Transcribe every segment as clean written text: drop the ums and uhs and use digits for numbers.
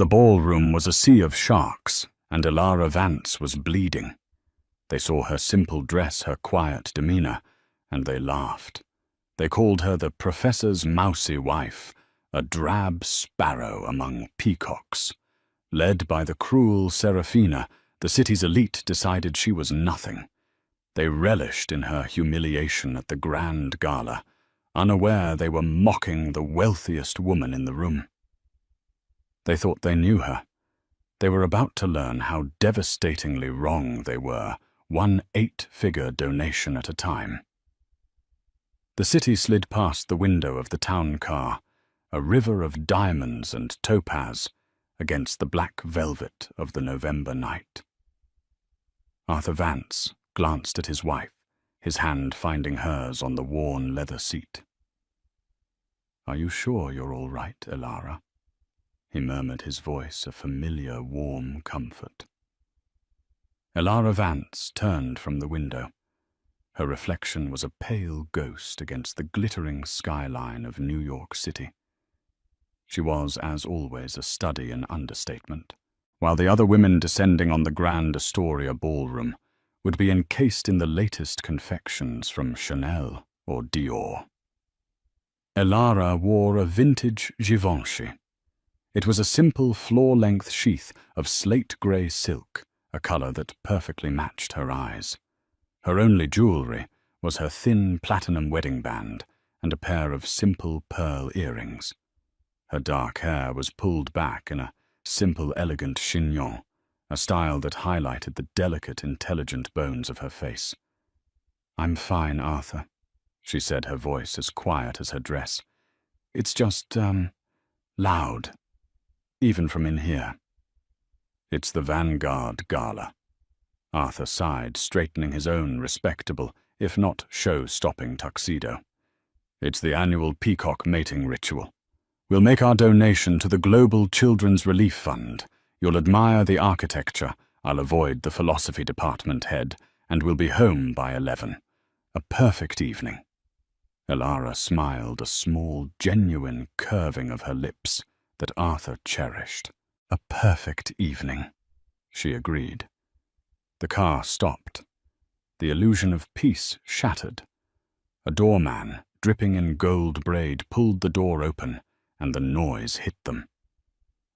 The ballroom was a sea of sharks, and Elara Vance was bleeding. They saw her simple dress, her quiet demeanor, and they laughed. They called her the professor's mousy wife, a drab sparrow among peacocks. Led by the cruel Serafina, the city's elite decided she was nothing. They relished in her humiliation at the grand gala, unaware they were mocking the wealthiest woman in the room. They thought they knew her. They were about to learn how devastatingly wrong they were, one 8-figure donation at a time. The city slid past the window of the town car, a river of diamonds and topaz against the black velvet of the November night. Arthur Vance glanced at his wife, his hand finding hers on the worn leather seat. "Are you sure you're all right, Elara?" He murmured, his voice a familiar, warm comfort. Elara Vance turned from the window. Her reflection was a pale ghost against the glittering skyline of New York City. She was, as always, a study in understatement, while the other women descending on the Grand Astoria ballroom would be encased in the latest confections from Chanel or Dior. Elara wore a vintage Givenchy. It was a simple floor-length sheath of slate-grey silk, a color that perfectly matched her eyes. Her only jewelry was her thin platinum wedding band and a pair of simple pearl earrings. Her dark hair was pulled back in a simple, elegant chignon, a style that highlighted the delicate, intelligent bones of her face. "I'm fine, Arthur," she said, her voice as quiet as her dress. "It's just, loud, even from in here." "It's the Vanguard Gala." Arthur sighed, straightening his own respectable, if not show-stopping tuxedo. "It's the annual peacock mating ritual. We'll make our donation to the Global Children's Relief Fund. You'll admire the architecture, I'll avoid the philosophy department head, and we'll be home by 11. A perfect evening." Elara smiled, a small, genuine curving of her lips that Arthur cherished. "A perfect evening," she agreed. The car stopped. The illusion of peace shattered. A doorman, dripping in gold braid, pulled the door open, and the noise hit them.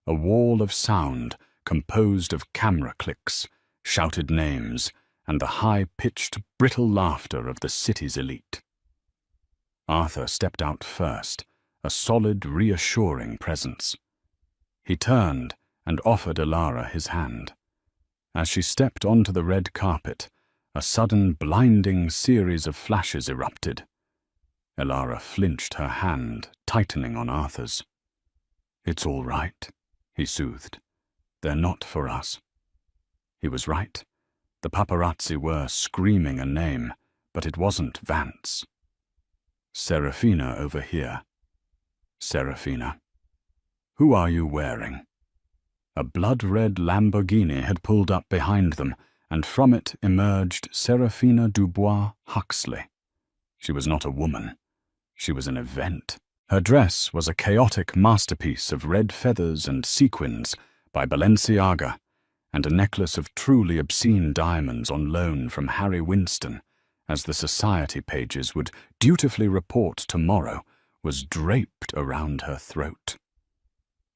A wall of sound composed of camera clicks, shouted names, and the high-pitched, brittle laughter of the city's elite. Arthur stepped out first, a solid, reassuring presence. He turned and offered Elara his hand. As she stepped onto the red carpet, a sudden, blinding series of flashes erupted. Elara flinched, her hand tightening on Arthur's. "It's all right," he soothed. "They're not for us." He was right. The paparazzi were screaming a name, but it wasn't Vance. "Serafina over here." "Serafina. Who are you wearing?" A blood-red Lamborghini had pulled up behind them, and from it emerged Serafina Dubois Huxley. She was not a woman. She was an event. Her dress was a chaotic masterpiece of red feathers and sequins by Balenciaga, and a necklace of truly obscene diamonds on loan from Harry Winston, as the society pages would dutifully report tomorrow, was draped around her throat.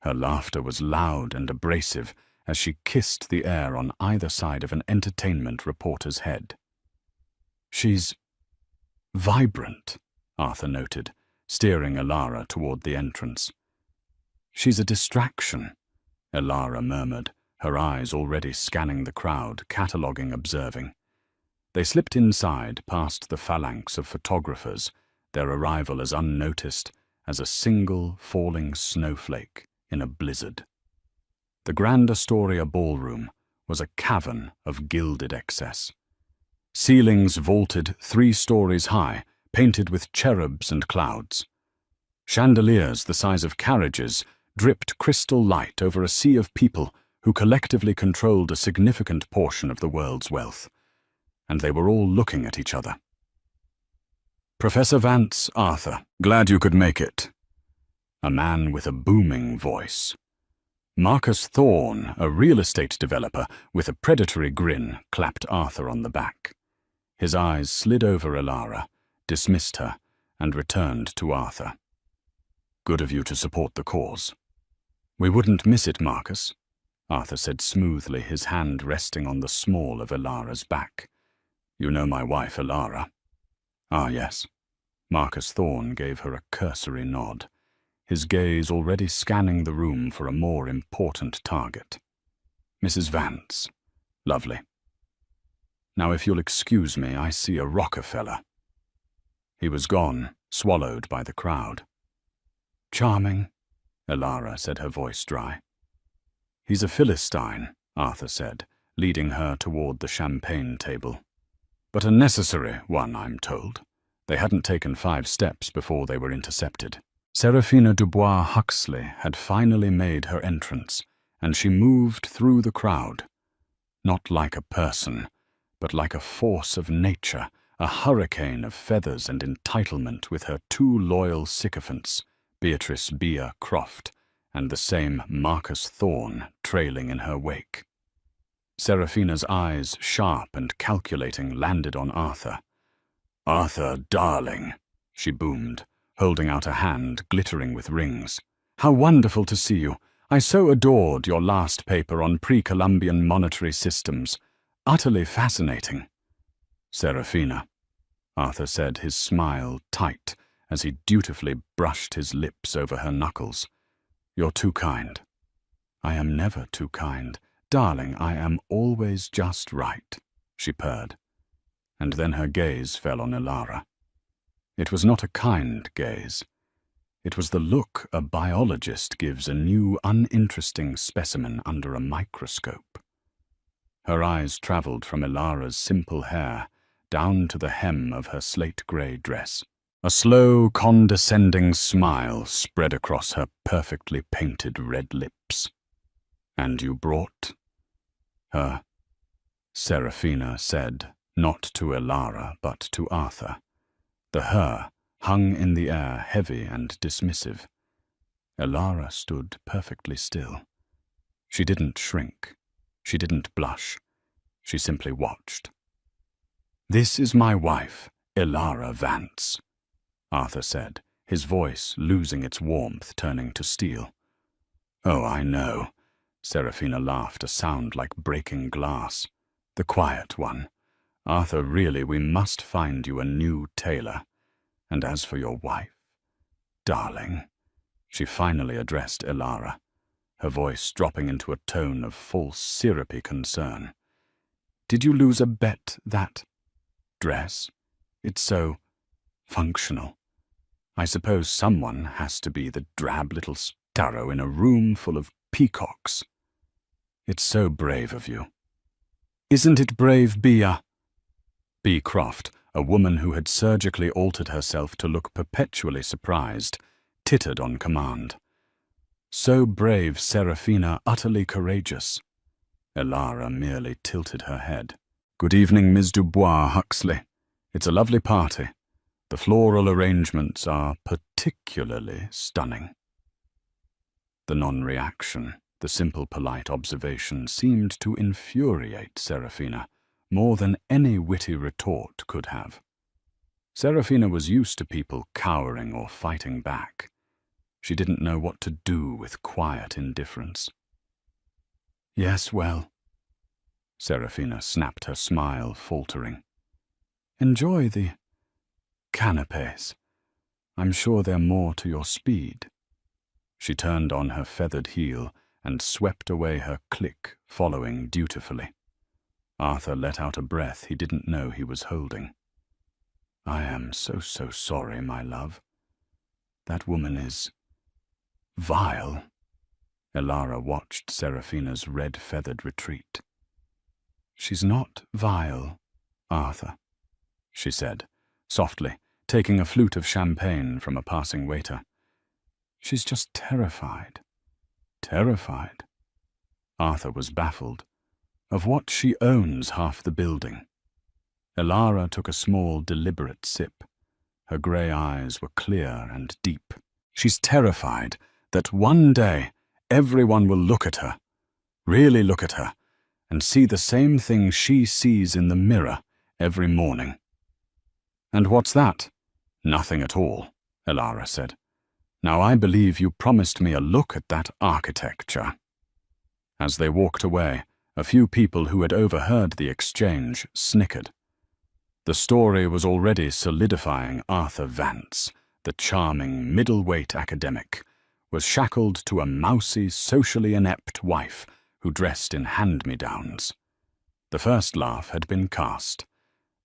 Her laughter was loud and abrasive as she kissed the air on either side of an entertainment reporter's head. "She's vibrant," Arthur noted, steering Elara toward the entrance. "She's a distraction," Elara murmured, her eyes already scanning the crowd, cataloguing, observing. They slipped inside past the phalanx of photographers, their arrival as unnoticed as a single falling snowflake in a blizzard. The Grand Astoria ballroom was a cavern of gilded excess. Ceilings vaulted 3 stories high, painted with cherubs and clouds. Chandeliers the size of carriages dripped crystal light over a sea of people who collectively controlled a significant portion of the world's wealth, and they were all looking at each other. "Professor Vance, Arthur, glad you could make it." A man with a booming voice. Marcus Thorne, a real estate developer with a predatory grin, clapped Arthur on the back. His eyes slid over Elara, dismissed her, and returned to Arthur. "Good of you to support the cause." "We wouldn't miss it, Marcus," Arthur said smoothly, his hand resting on the small of Elara's back. "You know my wife, Elara." "Ah, yes." Marcus Thorne gave her a cursory nod, his gaze already scanning the room for a more important target. "Mrs. Vance. Lovely. Now, if you'll excuse me, I see a Rockefeller." He was gone, swallowed by the crowd. "Charming," Elara said, her voice dry. "He's a Philistine," Arthur said, leading her toward the champagne table. "But a necessary one, I'm told." They hadn't taken 5 steps before they were intercepted. Seraphina Dubois Huxley had finally made her entrance, and she moved through the crowd. Not like a person, but like a force of nature, a hurricane of feathers and entitlement, with her 2 loyal sycophants, Beatrice Bea Croft and the same Marcus Thorne, trailing in her wake. Seraphina's eyes, sharp and calculating, landed on Arthur. "Arthur, darling," she boomed, holding out a hand glittering with rings. "How wonderful to see you. I so adored your last paper on pre-Columbian monetary systems. Utterly fascinating." "Seraphina," Arthur said, his smile tight as he dutifully brushed his lips over her knuckles. "You're too kind." "I am never too kind. Darling, I am always just right," she purred. And then her gaze fell on Elara. It was not a kind gaze. It was the look a biologist gives a new, uninteresting specimen under a microscope. Her eyes traveled from Elara's simple hair down to the hem of her slate-grey dress. A slow, condescending smile spread across her perfectly painted red lips. "And you brought her?" Seraphina said, not to Elara, but to Arthur. The her hung in the air, heavy and dismissive. Elara stood perfectly still. She didn't shrink. She didn't blush. She simply watched. "This is my wife, Elara Vance," Arthur said, his voice losing its warmth, turning to steel. "Oh, I know." Seraphina laughed, a sound like breaking glass. "The quiet one. Arthur, really, we must find you a new tailor. And as for your wife, darling," she finally addressed Elara, her voice dropping into a tone of false syrupy concern. "Did you lose a bet that dress? It's so functional. I suppose someone has to be the drab little sparrow in a room full of peacocks. It's so brave of you." "Isn't it brave, Bea?" Bea Croft, a woman who had surgically altered herself to look perpetually surprised, tittered on command. "So brave, Seraphina, utterly courageous." Elara merely tilted her head. "Good evening, Ms. Dubois Huxley. It's a lovely party. The floral arrangements are particularly stunning." The non-reaction, the simple polite observation, seemed to infuriate Seraphina more than any witty retort could have. Seraphina was used to people cowering or fighting back. She didn't know what to do with quiet indifference. "Yes, well," Seraphina snapped, her smile faltering. "Enjoy the canapes. I'm sure they're more to your speed." She turned on her feathered heel and swept away her clique, following dutifully. Arthur let out a breath he didn't know he was holding. "I am so sorry, my love. That woman is vile." Elara watched Seraphina's red-feathered retreat. "She's not vile, Arthur," she said, softly, taking a flute of champagne from a passing waiter. "She's just terrified." "Terrified?" Arthur was baffled. "Of what? She owns half the building." Elara took a small, deliberate sip. Her grey eyes were clear and deep. "She's terrified that one day Everyone will look at her, really look at her, and see the same thing she sees in the mirror every morning." "And what's that?" "Nothing at all," Elara said. "Now I believe you promised me a look at that architecture." As they walked away, a few people who had overheard the exchange snickered. The story was already solidifying. Arthur Vance, the charming middleweight academic, was shackled to a mousy, socially inept wife who dressed in hand-me-downs. The first laugh had been cast.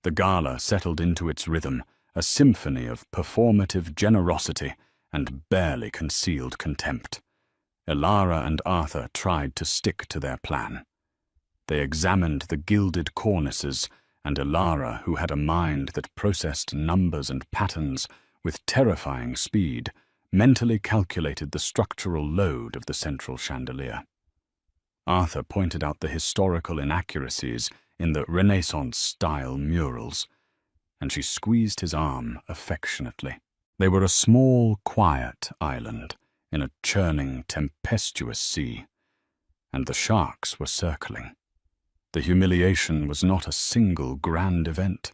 The gala settled into its rhythm, a symphony of performative generosity and barely concealed contempt. Elara and Arthur tried to stick to their plan. They examined the gilded cornices, and Elara, who had a mind that processed numbers and patterns with terrifying speed, mentally calculated the structural load of the central chandelier. Arthur pointed out the historical inaccuracies in the Renaissance-style murals, and she squeezed his arm affectionately. They were a small, quiet island in a churning, tempestuous sea, and the sharks were circling. The humiliation was not a single grand event.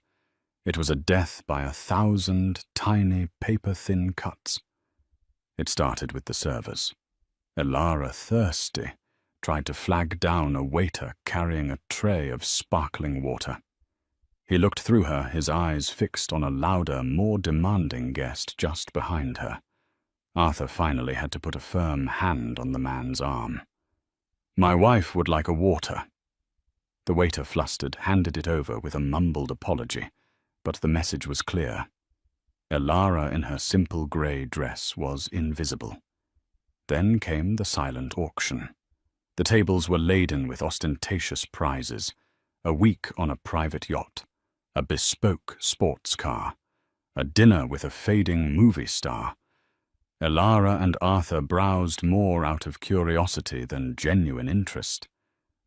It was a death by 1,000 tiny, paper-thin cuts. It started with the servers. Elara, thirsty, tried to flag down a waiter carrying a tray of sparkling water. He looked through her, his eyes fixed on a louder, more demanding guest just behind her. Arthur finally had to put a firm hand on the man's arm. "My wife would like a water." The waiter, flustered, handed it over with a mumbled apology, but the message was clear. Elara in her simple grey dress was invisible. Then came the silent auction. The tables were laden with ostentatious prizes: a week on a private yacht, a bespoke sports car, a dinner with a fading movie star. Elara and Arthur browsed more out of curiosity than genuine interest.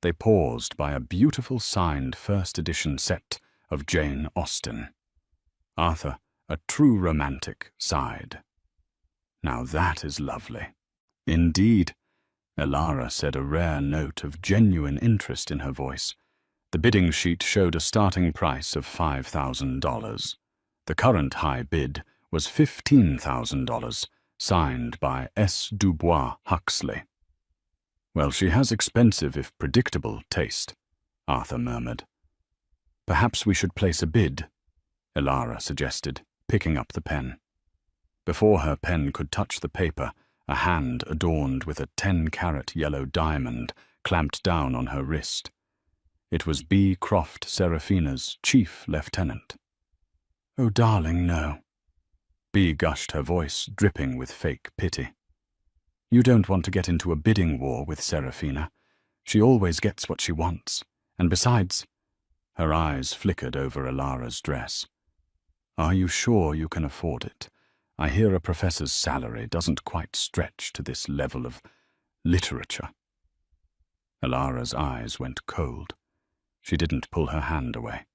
They paused by a beautiful signed first edition set of Jane Austen. Arthur, a true romantic, sighed. "Now that is lovely." "Indeed," Elara said, a rare note of genuine interest in her voice. The bidding sheet showed a starting price of $5,000. The current high bid was $15,000, signed by S. Dubois Huxley. "Well, she has expensive if predictable taste," Arthur murmured. "Perhaps we should place a bid," Elara suggested, picking up the pen. Before her pen could touch the paper, a hand adorned with a 10-carat yellow diamond clamped down on her wrist. It was B. Croft Seraphina's chief lieutenant. "Oh, darling, no." B gushed, her voice dripping with fake pity. "You don't want to get into a bidding war with Seraphina. She always gets what she wants. And besides—" her eyes flickered over Elara's dress. "Are you sure you can afford it? I hear a professor's salary doesn't quite stretch to this level of literature." Elara's eyes went cold. She didn't pull her hand away.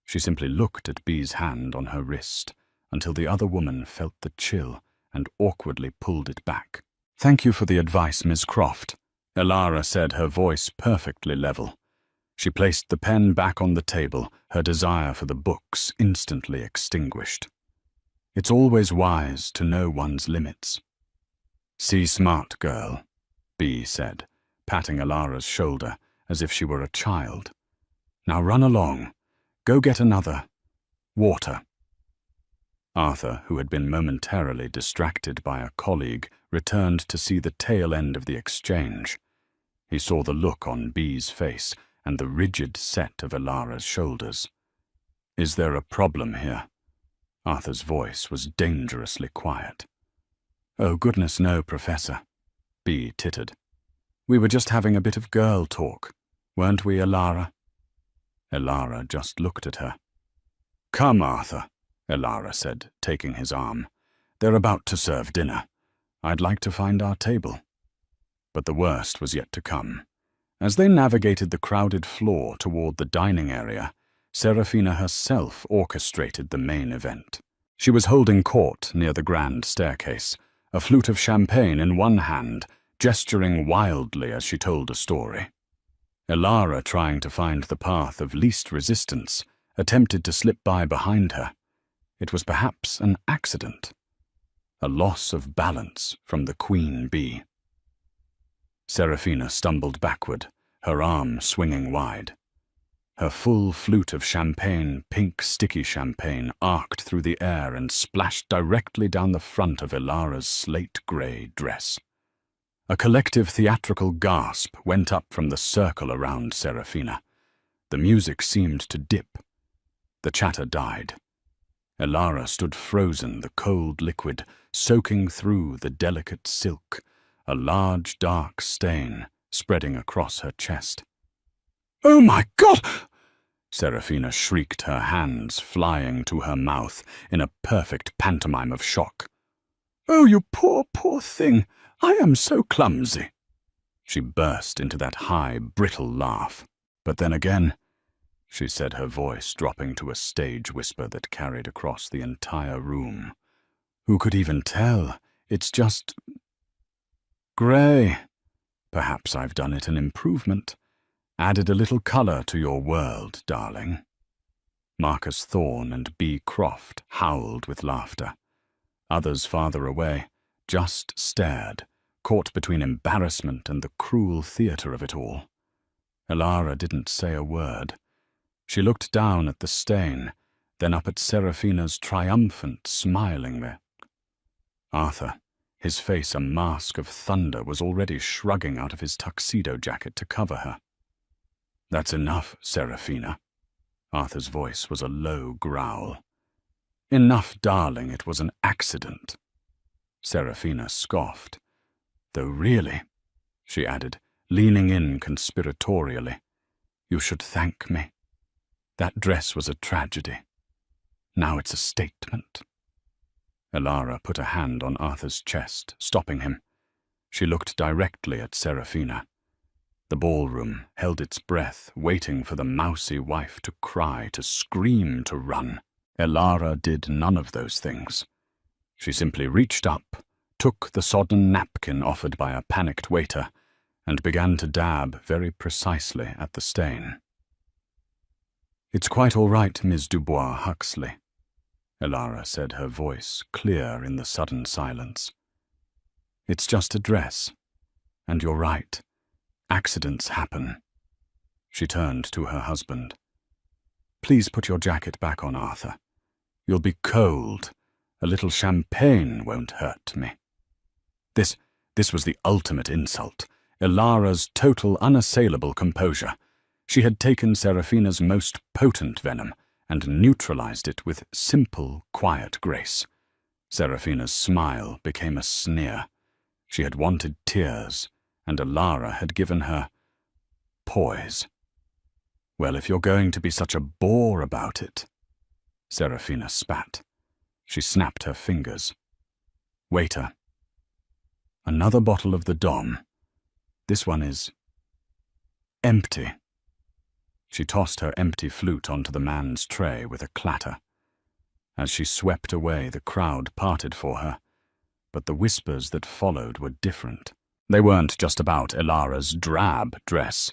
She simply looked at B's hand on her wrist until the other woman felt the chill and awkwardly pulled it back. "Thank you for the advice, Miss Croft," Elara said, her voice perfectly level. She placed the pen back on the table, her desire for the books instantly extinguished. "It's always wise to know one's limits." "See smart, girl," B said, patting Elara's shoulder as if she were a child. "Now run along. Go get another water." Arthur, who had been momentarily distracted by a colleague, returned to see the tail end of the exchange. He saw the look on B's face and the rigid set of Elara's shoulders. "Is there a problem here?" Arthur's voice was dangerously quiet. "Oh, goodness no, Professor," B tittered. "We were just having a bit of girl talk, weren't we, Elara?" Elara just looked at her. "Come, Arthur," Elara said, taking his arm. "They're about to serve dinner. I'd like to find our table." But the worst was yet to come. As they navigated the crowded floor toward the dining area, Seraphina herself orchestrated the main event. She was holding court near the grand staircase, a flute of champagne in one hand, gesturing wildly as she told a story. Elara, trying to find the path of least resistance, attempted to slip by behind her. It was perhaps an accident, a loss of balance from the queen bee. Serafina stumbled backward, her arm swinging wide. Her full flute of champagne, pink sticky champagne, arced through the air and splashed directly down the front of Elara's slate-grey dress. A collective theatrical gasp went up from the circle around Serafina. The music seemed to dip. The chatter died. Elara stood frozen, the cold liquid soaking through the delicate silk, a large dark stain spreading across her chest. "Oh my God!" Serafina shrieked, her hands flying to her mouth in a perfect pantomime of shock. "Oh, you poor, poor thing! I am so clumsy." She burst into that high, brittle laugh. "But then again," she said, her voice dropping to a stage whisper that carried across the entire room, "who could even tell? It's just grey. Perhaps I've done it an improvement. Added a little colour to your world, darling." Marcus Thorne and B. Croft howled with laughter. Others farther away just stared, caught between embarrassment and the cruel theatre of it all. Elara didn't say a word. She looked down at the stain, then up at Serafina's triumphant, smiling there. Arthur, his face a mask of thunder, was already shrugging out of his tuxedo jacket to cover her. "That's enough, Serafina." Arthur's voice was a low growl. "Enough, darling, it was an accident." Serafina scoffed. "Though really," she added, leaning in conspiratorially, "you should thank me. That dress was a tragedy. Now it's a statement." Elara put a hand on Arthur's chest, stopping him. She looked directly at Serafina. The ballroom held its breath, waiting for the mousy wife to cry, to scream, to run. Elara did none of those things. She simply reached up, took the sodden napkin offered by a panicked waiter, and began to dab very precisely at the stain. "It's quite all right, Miss Dubois Huxley," Elara said, her voice clear in the sudden silence. "It's just a dress, and you're right. Accidents happen." She turned to her husband. "Please put your jacket back on, Arthur. You'll be cold. A little champagne won't hurt me." This was the ultimate insult. Elara's total, unassailable composure. She had taken Serafina's most potent venom and neutralized it with simple, quiet grace. Serafina's smile became a sneer. She had wanted tears, and Elara had given her poise. "Well, if you're going to be such a bore about it." Serafina spat. She snapped her fingers. "Waiter. Another bottle of the Dom. This one is empty." She tossed her empty flute onto the man's tray with a clatter. As she swept away, the crowd parted for her, but the whispers that followed were different. They weren't just about Elara's drab dress.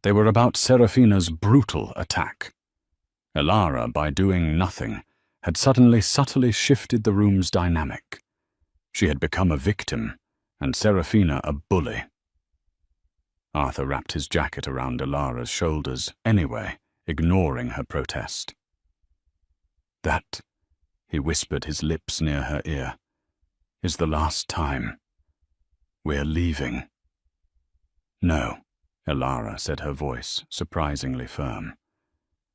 They were about Serafina's brutal attack. Elara, by doing nothing, had suddenly subtly shifted the room's dynamic. She had become a victim, and Serafina a bully. Arthur wrapped his jacket around Elara's shoulders anyway, ignoring her protest. "That," he whispered, his lips near her ear, "is the last time. We're leaving." "No," Elara said, her voice surprisingly firm.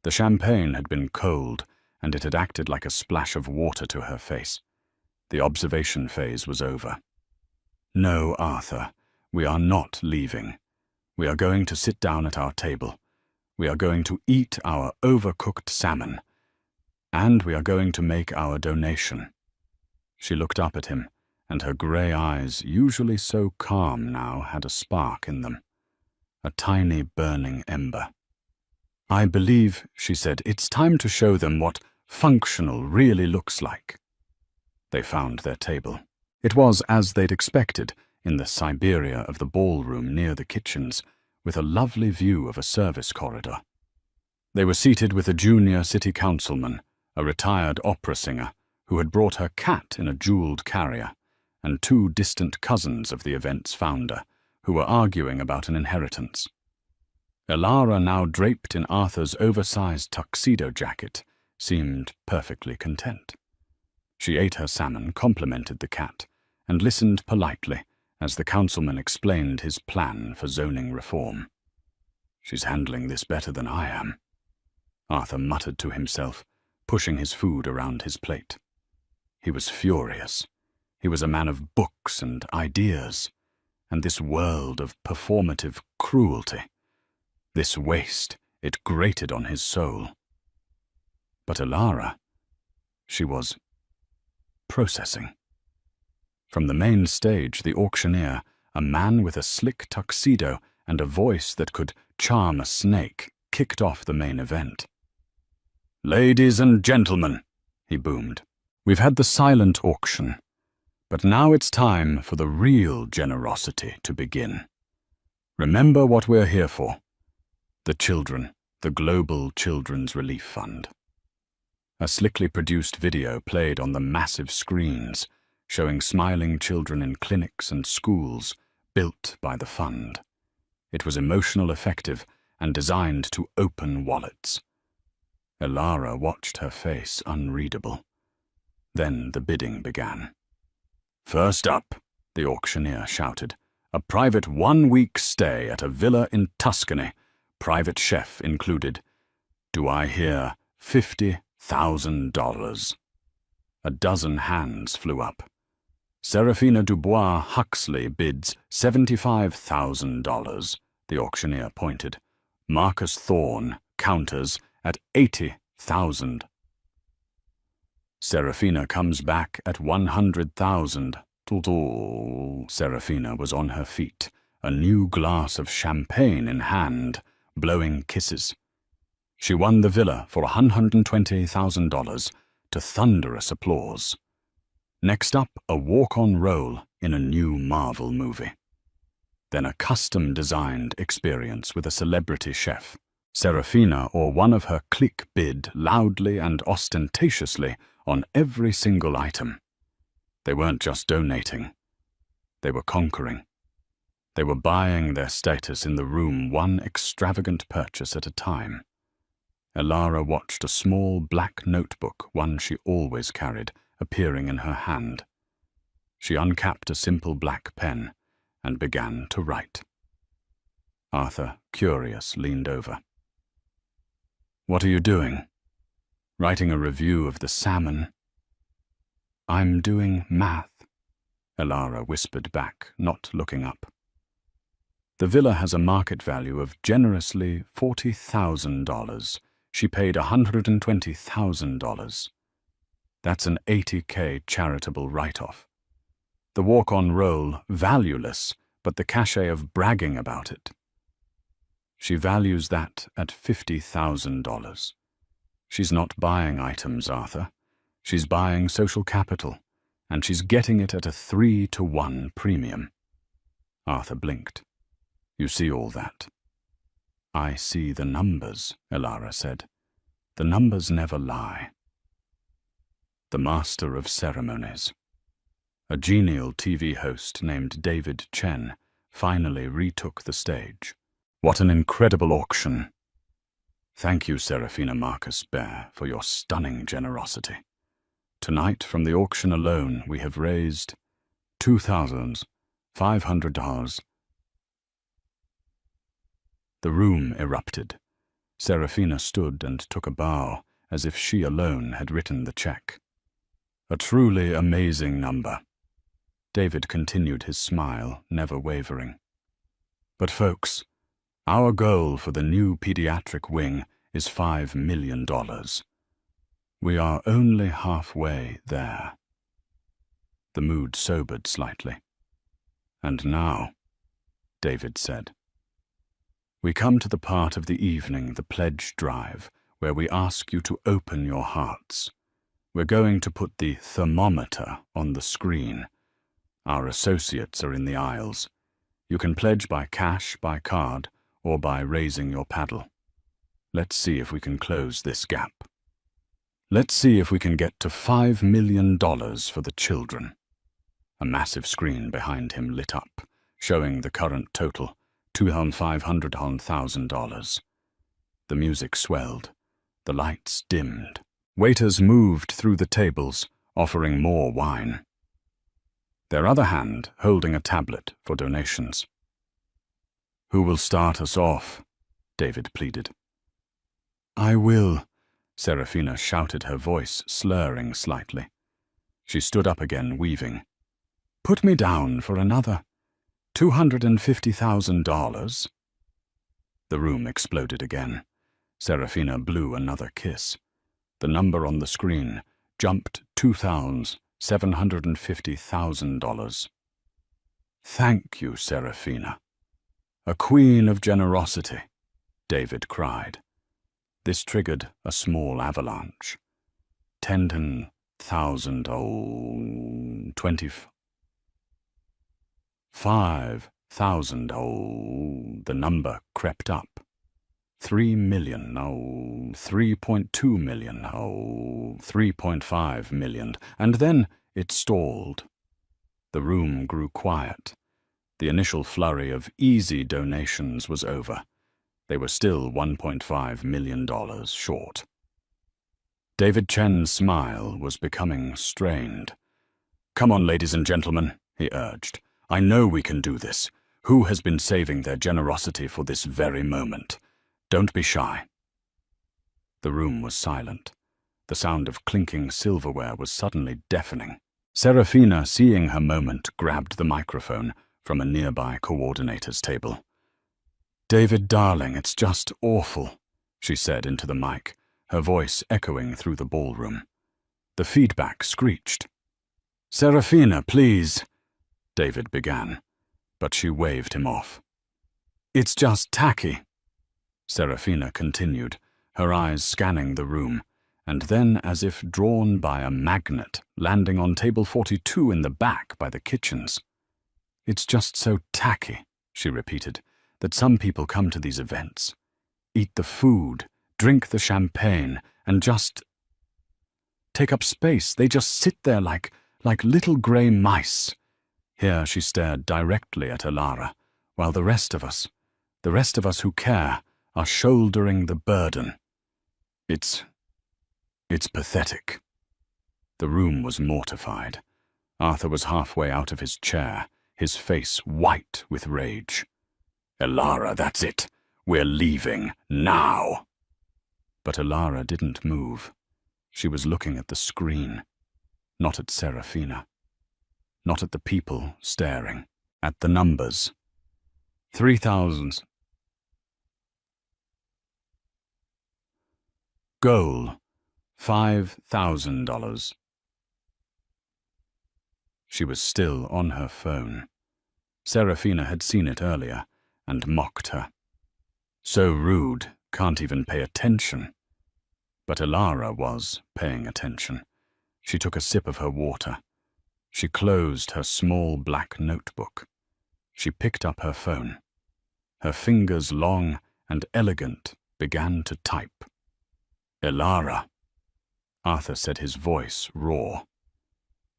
The champagne had been cold, and it had acted like a splash of water to her face. The observation phase was over. "No, Arthur, we are not leaving. We are going to sit down at our table. We are going to eat our overcooked salmon. And we are going to make our donation." She looked up at him, and her grey eyes, usually so calm now, had a spark in them. A tiny burning ember. "I believe," she said, "it's time to show them what functional really looks like." They found their table. It was as they'd expected, in the Siberia of the ballroom near the kitchens, with a lovely view of a service corridor. They were seated with a junior city councilman, a retired opera singer, who had brought her cat in a jeweled carrier, and two distant cousins of the event's founder, who were arguing about an inheritance. Elara, now draped in Arthur's oversized tuxedo jacket, seemed perfectly content. She ate her salmon, complimented the cat, and listened politely as the councilman explained his plan for zoning reform. "She's handling this better than I am," Arthur muttered to himself, pushing his food around his plate. He was furious. He was a man of books and ideas, and this world of performative cruelty, this waste, it grated on his soul. But Elara, she was processing. From the main stage, the auctioneer, a man with a slick tuxedo and a voice that could charm a snake, kicked off the main event. "Ladies and gentlemen," he boomed, "we've had the silent auction, but now it's time for the real generosity to begin. Remember what we're here for. The children, the Global Children's Relief Fund." A slickly produced video played on the massive screens, showing smiling children in clinics and schools built by the fund. It was emotional, effective, and designed to open wallets. Elara watched, her face unreadable. Then the bidding began. "First up," the auctioneer shouted, "a private 1-week stay at a villa in Tuscany, private chef included. Do I hear $50,000? A dozen hands flew up. Serafina Dubois Huxley bids $75,000, the auctioneer pointed. Marcus Thorne counters at $80,000. Serafina comes back at $100,000. Serafina was on her feet, a new glass of champagne in hand, blowing kisses. She won the villa for $120,000 to thunderous applause. Next up, a walk-on role in a new Marvel movie. Then a custom-designed experience with a celebrity chef. Serafina or one of her clique bid loudly and ostentatiously on every single item. They weren't just donating. They were conquering. They were buying their status in the room, one extravagant purchase at a time. Elara watched a small black notebook, one she always carried, appearing in her hand. She uncapped a simple black pen and began to write. Arthur, curious, leaned over. "What are you doing?" "Writing a review of the salmon." "I'm doing math," Elara whispered back, not looking up. "The villa has a market value of generously $40,000. She paid $120,000. That's an $80K charitable write-off. The walk-on role, valueless, but the cachet of bragging about it. She values that at $50,000. She's not buying items, Arthur. She's buying social capital, and she's getting it at a 3-to-1 premium." Arthur blinked. "You see all that?" "I see the numbers," Elara said. "The numbers never lie." The master of ceremonies, a genial TV host named David Chen, finally retook the stage. "What an incredible auction. Thank you, Serafina Marcus Bear, for your stunning generosity. Tonight, from the auction alone, we have raised $2,500. The room erupted. Serafina stood and took a bow, as if she alone had written the check. "A truly amazing number." David continued his smile, never wavering. "But folks, our goal for the new pediatric wing is $5 million. We are only halfway there." The mood sobered slightly. "And now," David said, "we come to the part of the evening, the pledge drive, where we ask you to open your hearts. We're going to put the thermometer on the screen. Our associates are in the aisles. You can pledge by cash, by card, or by raising your paddle. Let's see if we can close this gap. Let's see if we can get to $5 million for the children." A massive screen behind him lit up, showing the current total, $2,500,000. The music swelled. The lights dimmed. Waiters moved through the tables, offering more wine. Their other hand holding a tablet for donations. "Who will start us off?" David pleaded. "I will," Serafina shouted, her voice slurring slightly. She stood up again, weaving. "Put me down for another $250,000. The room exploded again. Serafina blew another kiss. The number on the screen jumped $2,750,000. "Thank you, Serafina. A queen of generosity," David cried. This triggered a small avalanche. 10,000, 25,000, the number crept up. 3 million, 3.2 million, 3.5 million, and then it stalled. The room grew quiet. The initial flurry of easy donations was over. They were still $1.5 million short. David Chen's smile was becoming strained. "Come on, ladies and gentlemen," he urged. "I know we can do this. Who has been saving their generosity for this very moment? Don't be shy." The room was silent. The sound of clinking silverware was suddenly deafening. Serafina, seeing her moment, grabbed the microphone from a nearby coordinator's table. "David, darling, it's just awful," she said into the mic, her voice echoing through the ballroom. The feedback screeched. "Serafina, please," David began, but she waved him off. "It's just tacky." Serafina continued, her eyes scanning the room, and then, as if drawn by a magnet, landing on table 42 in the back by the kitchens. "It's just so tacky," she repeated, "that some people come to these events, eat the food, drink the champagne, and just take up space. They just sit there like little grey mice." Here she stared directly at Alara, while the rest of us who care, are shouldering the burden. It's pathetic." The room was mortified. Arthur was halfway out of his chair, his face white with rage. "Alara, that's it. We're leaving, now." But Alara didn't move. She was looking at the screen, not at Serafina, not at the people staring, at the numbers. 3,000. Goal, $5,000. She was still on her phone. Serafina had seen it earlier and mocked her. So rude, can't even pay attention. But Alara was paying attention. She took a sip of her water. She closed her small black notebook. She picked up her phone. Her fingers, long and elegant, began to type. "Alara," Arthur said, his voice raw.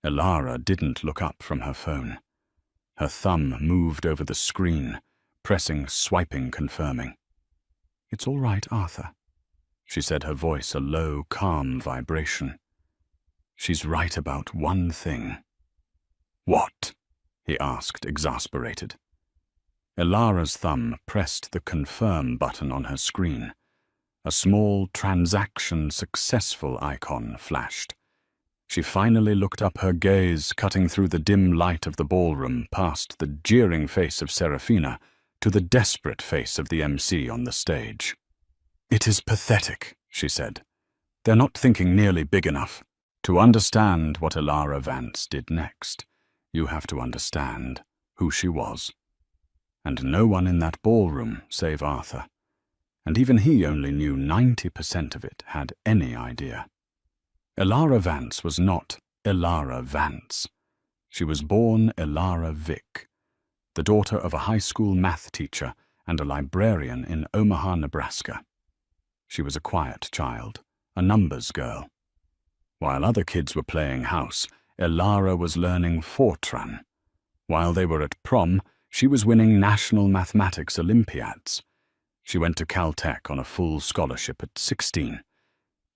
Alara didn't look up from her phone. Her thumb moved over the screen, pressing, swiping, confirming. "It's all right, Arthur," she said, her voice a low, calm vibration. "She's right about one thing." "What?" he asked, exasperated. Alara's thumb pressed the confirm button on her screen. A small transaction successful icon flashed. She finally looked up, her gaze cutting through the dim light of the ballroom past the jeering face of Serafina to the desperate face of the MC on the stage. "It is pathetic," she said. "They're not thinking nearly big enough. To understand what Alara Vance did next, you have to understand who she was. And no one in that ballroom save Arthur. And even he only knew 90% of it, had any idea. Alara Vance was not Alara Vance. She was born Elara Vick, the daughter of a high school math teacher and a librarian in Omaha, Nebraska. She was a quiet child, a numbers girl. While other kids were playing house, Elara was learning Fortran. While they were at prom, she was winning national mathematics Olympiads. She went to Caltech on a full scholarship at 16.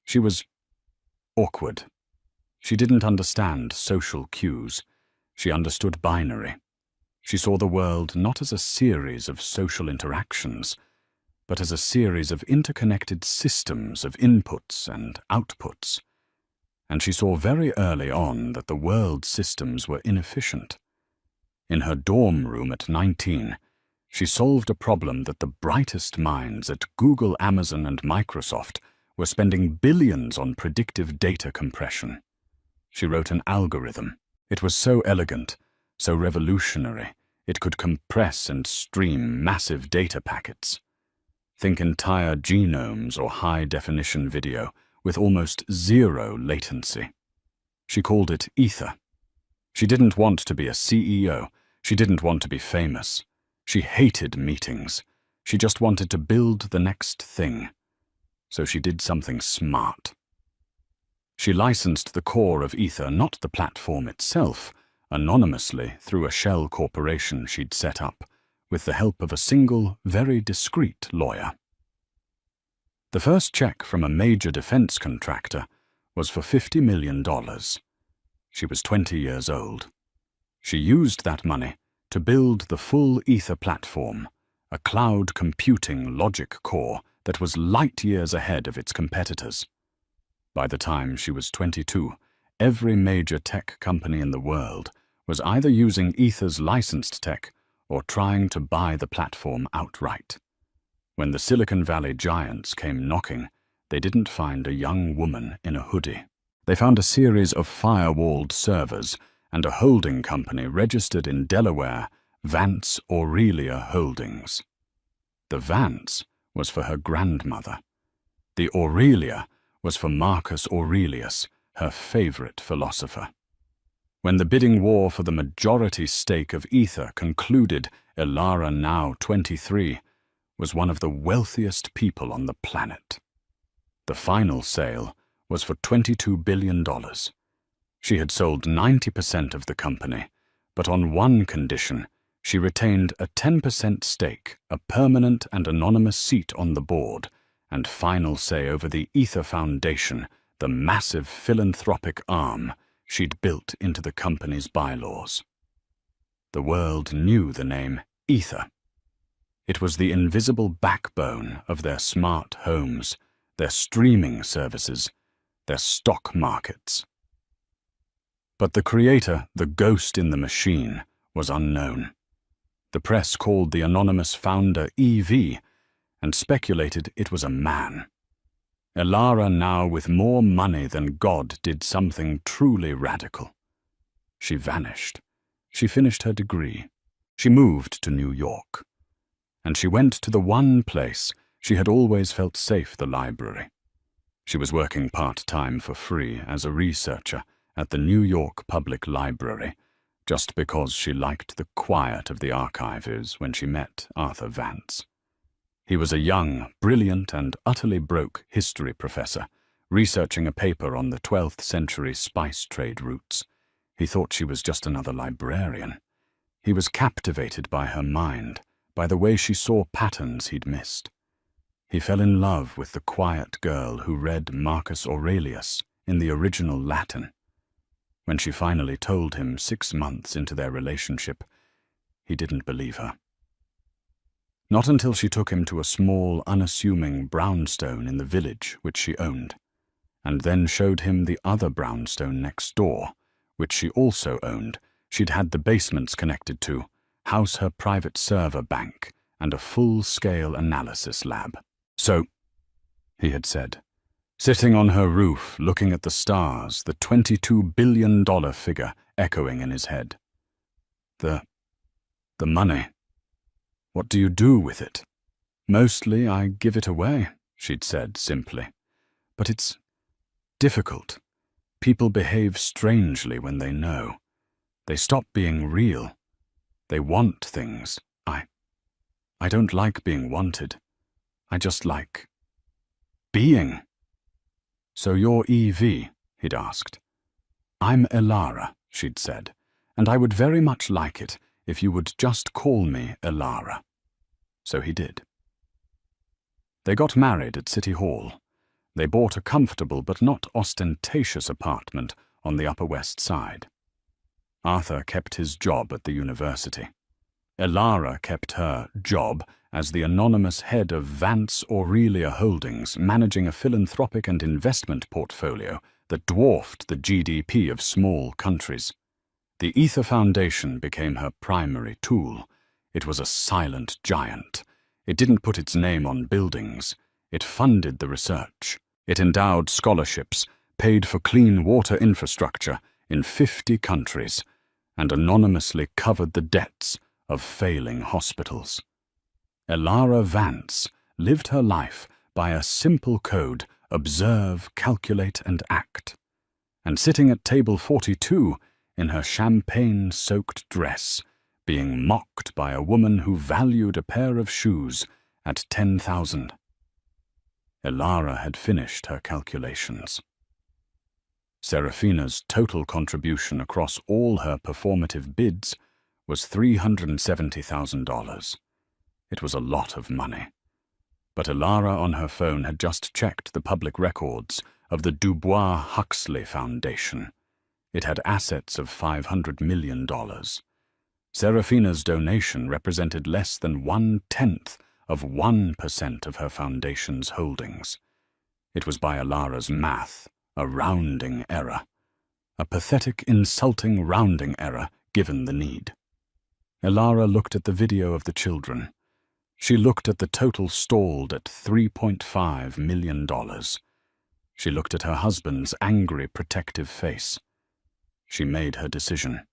She was awkward. She didn't understand social cues. She understood binary. She saw the world not as a series of social interactions, but as a series of interconnected systems of inputs and outputs. And she saw very early on that the world systems were inefficient. In her dorm room at 19, she solved a problem that the brightest minds at Google, Amazon, and Microsoft were spending billions on predictive data compression. She wrote an algorithm. It was so elegant, so revolutionary, it could compress and stream massive data packets. Think entire genomes or high-definition video with almost zero latency. She called it Ether. She didn't want to be a CEO. She didn't want to be famous. She hated meetings. She just wanted to build the next thing. So she did something smart. She licensed the core of Ether, not the platform itself, anonymously through a shell corporation she'd set up, with the help of a single, very discreet lawyer. The first check from a major defense contractor was for $50 million. She was 20 years old. She used that money to build the full Ether platform, a cloud computing logic core that was light years ahead of its competitors. By the time she was 22, every major tech company in the world was either using Ether's licensed tech or trying to buy the platform outright. When the Silicon Valley giants came knocking, they didn't find a young woman in a hoodie. They found a series of firewalled servers and a holding company registered in Delaware, Vance Aurelia Holdings. The Vance was for her grandmother. The Aurelia was for Marcus Aurelius, her favorite philosopher. When the bidding war for the majority stake of Ether concluded, Elara, now 23, was one of the wealthiest people on the planet. The final sale was for $22 billion. She had sold 90% of the company, but on one condition: she retained a 10% stake, a permanent and anonymous seat on the board, and final say over the Ether Foundation, the massive philanthropic arm she'd built into the company's bylaws. The world knew the name Ether. It was the invisible backbone of their smart homes, their streaming services, their stock markets. But the creator, the ghost in the machine, was unknown. The press called the anonymous founder EV and speculated it was a man. Elara, now with more money than God, did something truly radical. She vanished. She finished her degree. She moved to New York. And she went to the one place she had always felt safe, the library. She was working part-time for free as a researcher at the New York Public Library, just because she liked the quiet of the archives when she met Arthur Vance. He was a young, brilliant, and utterly broke history professor, researching a paper on the 12th century spice trade routes. He thought she was just another librarian. He was captivated by her mind, by the way she saw patterns he'd missed. He fell in love with the quiet girl who read Marcus Aurelius in the original Latin. When she finally told him 6 months into their relationship, he didn't believe her. Not until she took him to a small, unassuming brownstone in the village which she owned, and then showed him the other brownstone next door, which she also owned. She'd had the basements connected to, house her private server bank, and a full-scale analysis lab. "So," he had said, sitting on her roof looking at the stars, the $22 billion figure echoing in his head. The money. What do you do with it?" "Mostly I give it away," she'd said simply. "But it's difficult. People behave strangely when they know. They stop being real. They want things. I don't like being wanted. I just like being. So you're Evie, he'd asked. I'm Elara, she'd said, and I would very much like it if you would just call me Elara. So he did. They got married at City Hall. They bought a comfortable but not ostentatious apartment on the Upper West Side. Arthur kept his job at the university. Elara kept her job as the anonymous head of Vance Aurelia Holdings, managing a philanthropic and investment portfolio that dwarfed the GDP of small countries. The Ether Foundation became her primary tool. It was a silent giant. It didn't put its name on buildings. It funded the research. It endowed scholarships, paid for clean water infrastructure in 50 countries, and anonymously covered the debts of failing hospitals. Elara Vance lived her life by a simple code: observe, calculate, and act. And sitting at table 42 in her champagne-soaked dress, being mocked by a woman who valued a pair of shoes at 10,000. Elara had finished her calculations. Serafina's total contribution across all her performative bids was $370,000. It was a lot of money. But Elara on her phone had just checked the public records of the Dubois-Huxley Foundation. It had assets of $500 million. Serafina's donation represented less than 1/10 of 1% of her foundation's holdings. It was by Elara's math, a rounding error. A pathetic, insulting rounding error given the need. Elara looked at the video of the children. She looked at the total stalled at $3.5 million. She looked at her husband's angry, protective face. She made her decision.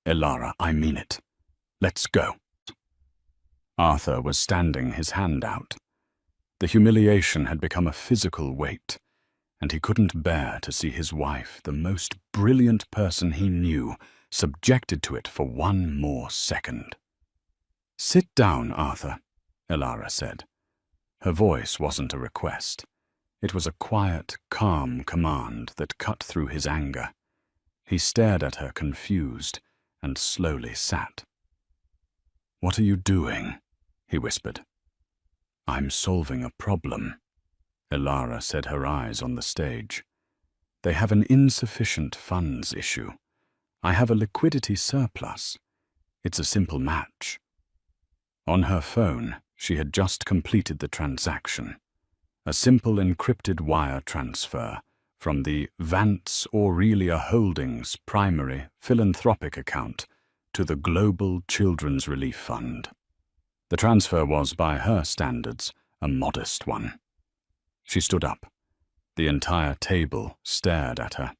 Elara, I mean it. Let's go. Arthur was standing, his hand out. The humiliation had become a physical weight, and he couldn't bear to see his wife, the most brilliant person he knew, subjected to it for one more second. Sit down, Arthur, Elara said. Her voice wasn't a request. It was a quiet, calm command that cut through his anger. He stared at her, confused, and slowly sat. What are you doing? He whispered. I'm solving a problem, Elara said, her eyes on the stage. They have an insufficient funds issue. I have a liquidity surplus. It's a simple match. On her phone, she had just completed the transaction. A simple encrypted wire transfer from the Vance Aurelia Holdings primary philanthropic account to the Global Children's Relief Fund. The transfer was, by her standards, a modest one. She stood up. The entire table stared at her.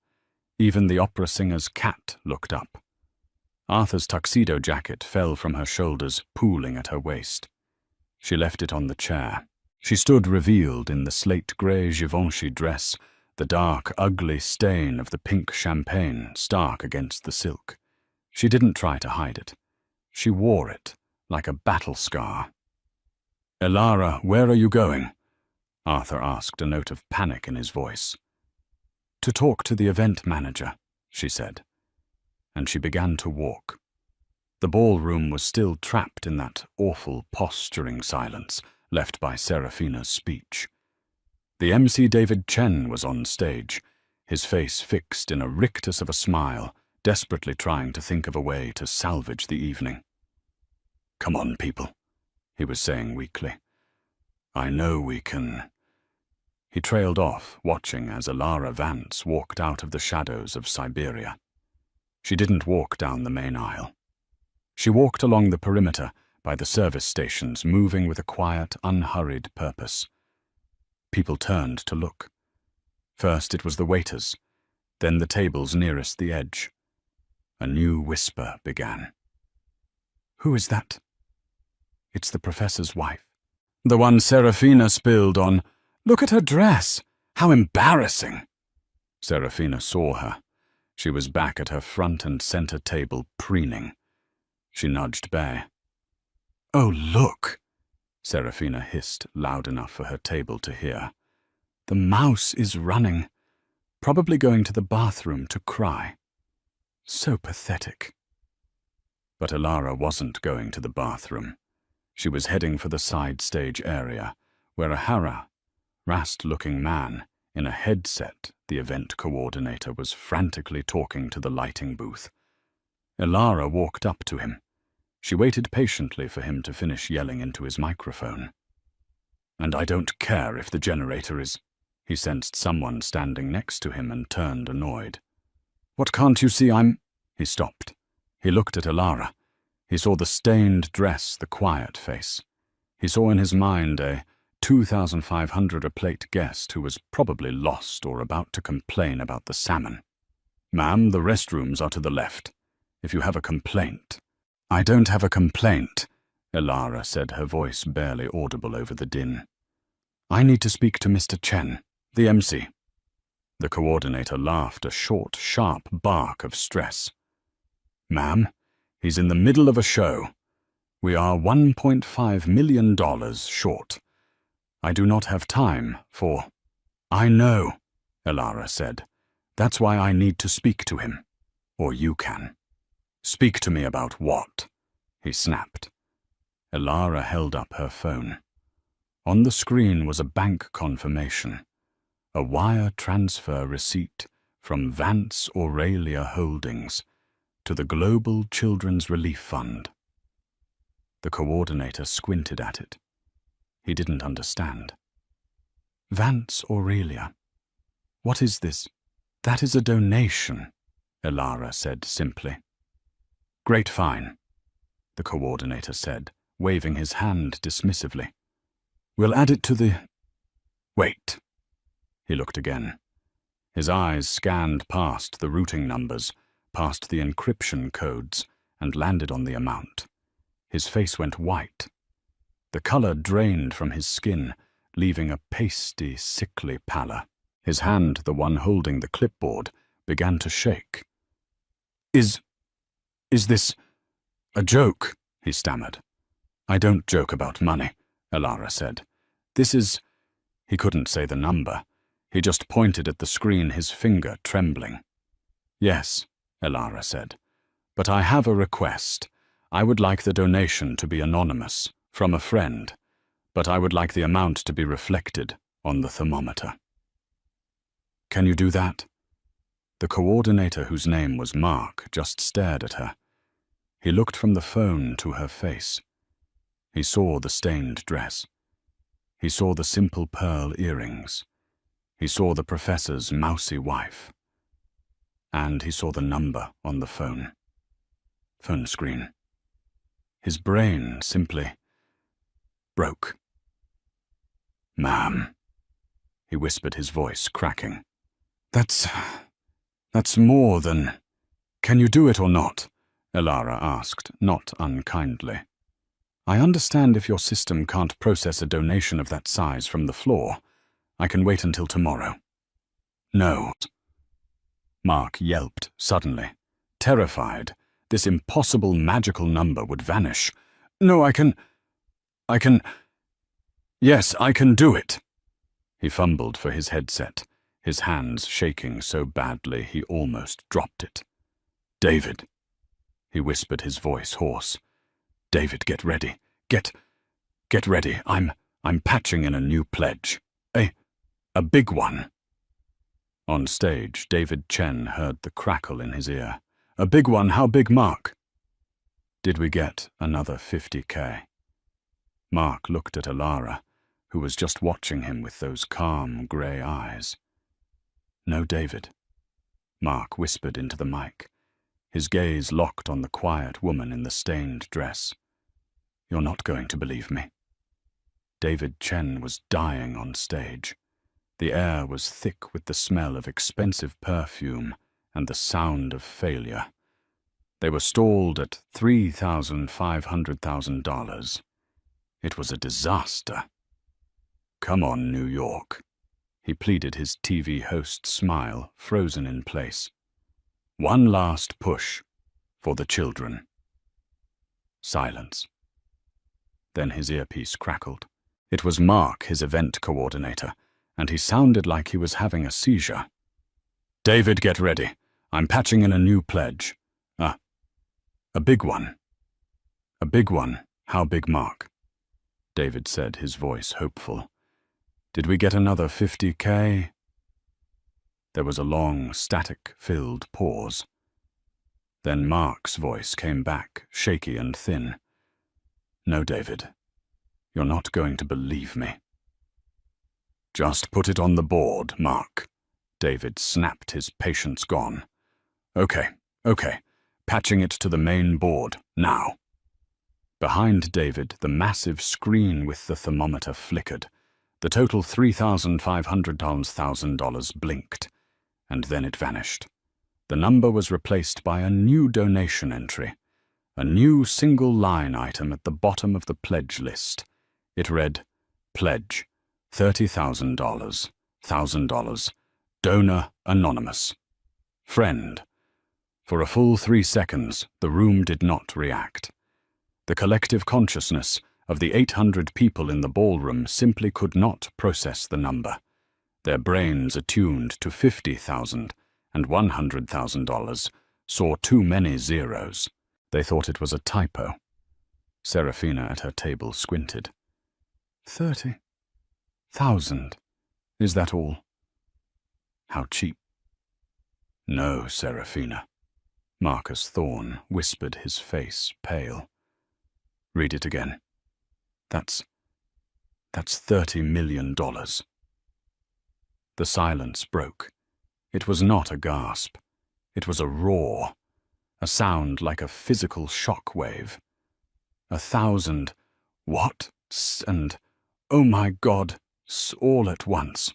Even the opera singer's cat looked up. Arthur's tuxedo jacket fell from her shoulders, pooling at her waist. She left it on the chair. She stood revealed in the slate-grey Givenchy dress, the dark, ugly stain of the pink champagne stark against the silk. She didn't try to hide it. She wore it like a battle scar. Elara, where are you going? Arthur asked, a note of panic in his voice. To talk to the event manager, she said. And she began to walk. The ballroom was still trapped in that awful posturing silence left by Serafina's speech. The MC David Chen was on stage, his face fixed in a rictus of a smile, desperately trying to think of a way to salvage the evening. Come on, people, he was saying weakly. I know we can. He trailed off, watching as Elara Vance walked out of the shadows of Siberia. She didn't walk down the main aisle. She walked along the perimeter by the service stations, moving with a quiet, unhurried purpose. People turned to look. First it was the waiters, then the tables nearest the edge. A new whisper began. Who is that? It's the professor's wife. The one Serafina spilled on. Look at her dress. How embarrassing. Serafina saw her. She was back at her front and center table, preening. She nudged Bay. "Oh, look!" Serafina hissed loud enough for her table to hear. "The mouse is running, probably going to the bathroom to cry. So pathetic." But Alara wasn't going to the bathroom. She was heading for the side stage area, where a harassed-looking man in a headset, the event coordinator, was frantically talking to the lighting booth. Alara walked up to him. She waited patiently for him to finish yelling into his microphone. "And I don't care if the generator is—" He sensed someone standing next to him and turned annoyed. "What, can't you see I'm—" He stopped. He looked at Alara. He saw the stained dress, the quiet face. He saw in his mind a 2,500 a plate guest who was probably lost or about to complain about the salmon. "Ma'am, the restrooms are to the left. If you have a complaint—" "I don't have a complaint," Alara said, her voice barely audible over the din. "I need to speak to Mr. Chen, the MC." The coordinator laughed, a short, sharp bark of stress. "Ma'am, he's in the middle of a show. We are $1.5 million short. I do not have time for—" "I know," Alara said. "That's why I need to speak to him. Or you can." "Speak to me about what?" he snapped. Alara held up her phone. On the screen was a bank confirmation, a wire transfer receipt from Vance Aurelia Holdings to the Global Children's Relief Fund. The coordinator squinted at it. He didn't understand. "Vance Aurelia. What is this?" "That is a donation," Alara said simply. "Great fine," the coordinator said, waving his hand dismissively. "We'll add it to the—" "Wait." He looked again. His eyes scanned past the routing numbers, past the encryption codes, and landed on the amount. His face went white. The color drained from his skin, leaving a pasty, sickly pallor. His hand, the one holding the clipboard, began to shake. Is this a joke?" he stammered. "I don't joke about money," Alara said. "This is—" He couldn't say the number. He just pointed at the screen, his finger trembling. "Yes," Alara said. "But I have a request. I would like the donation to be anonymous, from a friend, but I would like the amount to be reflected on the thermometer." "Can you do that?" The coordinator, whose name was Mark, just stared at her. He looked from the phone to her face. He saw the stained dress. He saw the simple pearl earrings. He saw the professor's mousy wife. And he saw the number on the phone. Phone screen. His brain simply broke. "Ma'am," he whispered, his voice cracking. That's more than—" "Can you do it or not?" Alara asked, not unkindly. "I understand if your system can't process a donation of that size from the floor. I can wait until tomorrow." "No." Mark yelped suddenly, terrified. This impossible magical number would vanish. "No, I can... Yes, I can do it." He fumbled for his headset, his hands shaking so badly he almost dropped it. "David," he whispered, his voice hoarse. "David, get ready. Get ready. I'm patching in a new pledge. A big one." On stage, David Chen heard the crackle in his ear. "A big one? How big, Mark?" "Did we get another 50K? Mark looked at Alara, who was just watching him with those calm, grey eyes. "No, David," Mark whispered into the mic, his gaze locked on the quiet woman in the stained dress. "You're not going to believe me." David Chen was dying on stage. The air was thick with the smell of expensive perfume and the sound of failure. They were stalled at $3,500,000. It was a disaster. "Come on, New York," he pleaded, his TV host's smile frozen in place. One last push for the children. Silence. Then his earpiece crackled. It was Mark, his event coordinator, and he sounded like he was having a seizure. David, get ready. I'm patching in a new pledge. A big one. A big one. How big, Mark? David said, his voice hopeful. Did we get another 50K? There was a long, static-filled pause. Then Mark's voice came back, shaky and thin. No, David. You're not going to believe me. Just put it on the board, Mark. David snapped, his patience gone. Okay. Patching it to the main board, now. Behind David, the massive screen with the thermometer flickered. The total $3,500 blinked, and then it vanished. The number was replaced by a new donation entry, a new single-line item at the bottom of the pledge list. It read, Pledge, $30,000, $1,000, Donor Anonymous. Friend. For a full 3 seconds, the room did not react. The collective consciousness of the 800 people in the ballroom simply could not process the number. Their brains, attuned to $50,000 and $100,000, saw too many zeros. They thought it was a typo. Serafina at her table squinted. 30,000. Is that all? How cheap. No, Serafina. Marcus Thorne whispered, his face pale. Read it again. That's $30 million. The silence broke. It was not a gasp. It was a roar, a sound like a physical shock wave. 1,000 what? And, oh my God, all at once.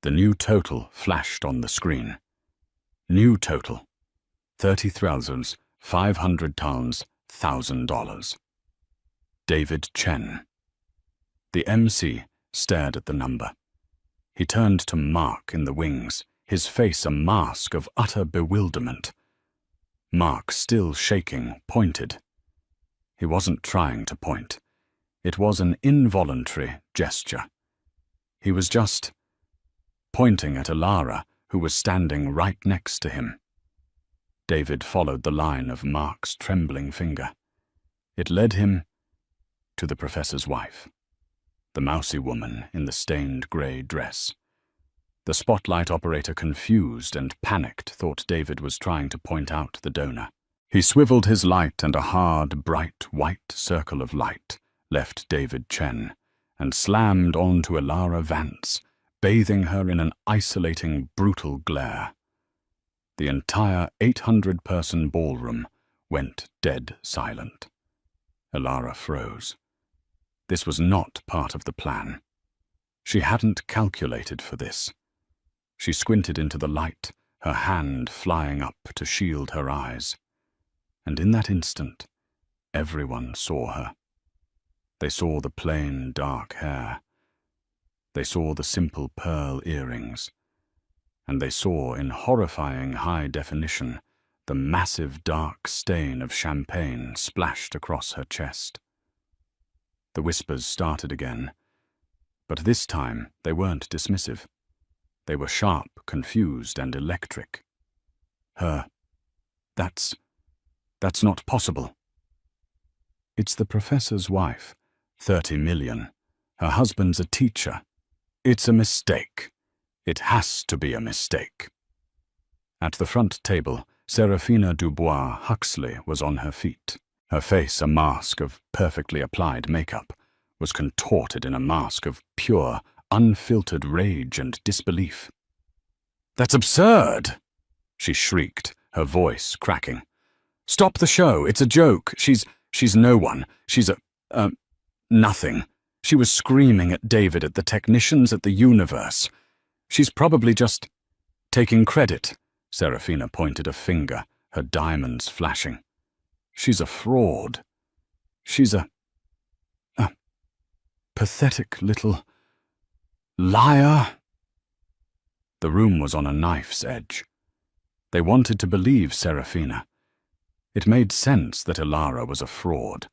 The new total flashed on the screen. New total. $30,500,000. David Chen. The MC stared at the number. He turned to Mark in the wings, his face a mask of utter bewilderment. Mark, still shaking, pointed. He wasn't trying to point. It was an involuntary gesture. He was just pointing at Alara, who was standing right next to him. David followed the line of Mark's trembling finger. It led him to the professor's wife, the mousy woman in the stained grey dress. The spotlight operator, confused and panicked, thought David was trying to point out the donor. He swiveled his light, and a hard, bright, white circle of light left David Chen and slammed onto Alara Vance, bathing her in an isolating, brutal glare. The entire 800-person ballroom went dead silent. Alara froze. This was not part of the plan. She hadn't calculated for this. She squinted into the light, her hand flying up to shield her eyes. And in that instant, everyone saw her. They saw the plain, dark hair. They saw the simple pearl earrings. And they saw, in horrifying high definition, the massive dark stain of champagne splashed across her chest. The whispers started again, but this time they weren't dismissive. They were sharp, confused, and electric. That's not possible. It's the professor's wife, 30 million. Her husband's a teacher. It's a mistake. It has to be a mistake. At the front table, Serafina Dubois Huxley was on her feet. Her face, a mask of perfectly applied makeup, was contorted in a mask of pure, unfiltered rage and disbelief. "That's absurd!" she shrieked, her voice cracking. "Stop the show! It's a joke! She's no one. She's nothing. She was screaming at David, at the technicians, at the universe. She's probably just taking credit." Serafina pointed a finger, her diamonds flashing. "She's a fraud. She's a pathetic little liar." The room was on a knife's edge. They wanted to believe Serafina. It made sense that Ilara was a fraud.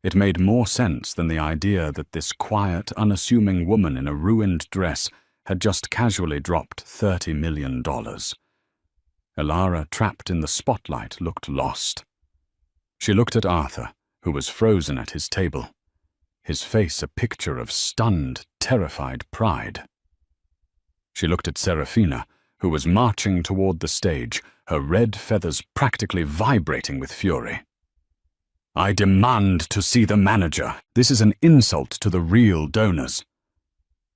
It made more sense than the idea that this quiet, unassuming woman in a ruined dress had just casually dropped $30 million. Ilara, trapped in the spotlight, looked lost. She looked at Arthur, who was frozen at his table, his face a picture of stunned, terrified pride. She looked at Serafina, who was marching toward the stage, her red feathers practically vibrating with fury. "I demand to see the manager. This is an insult to the real donors."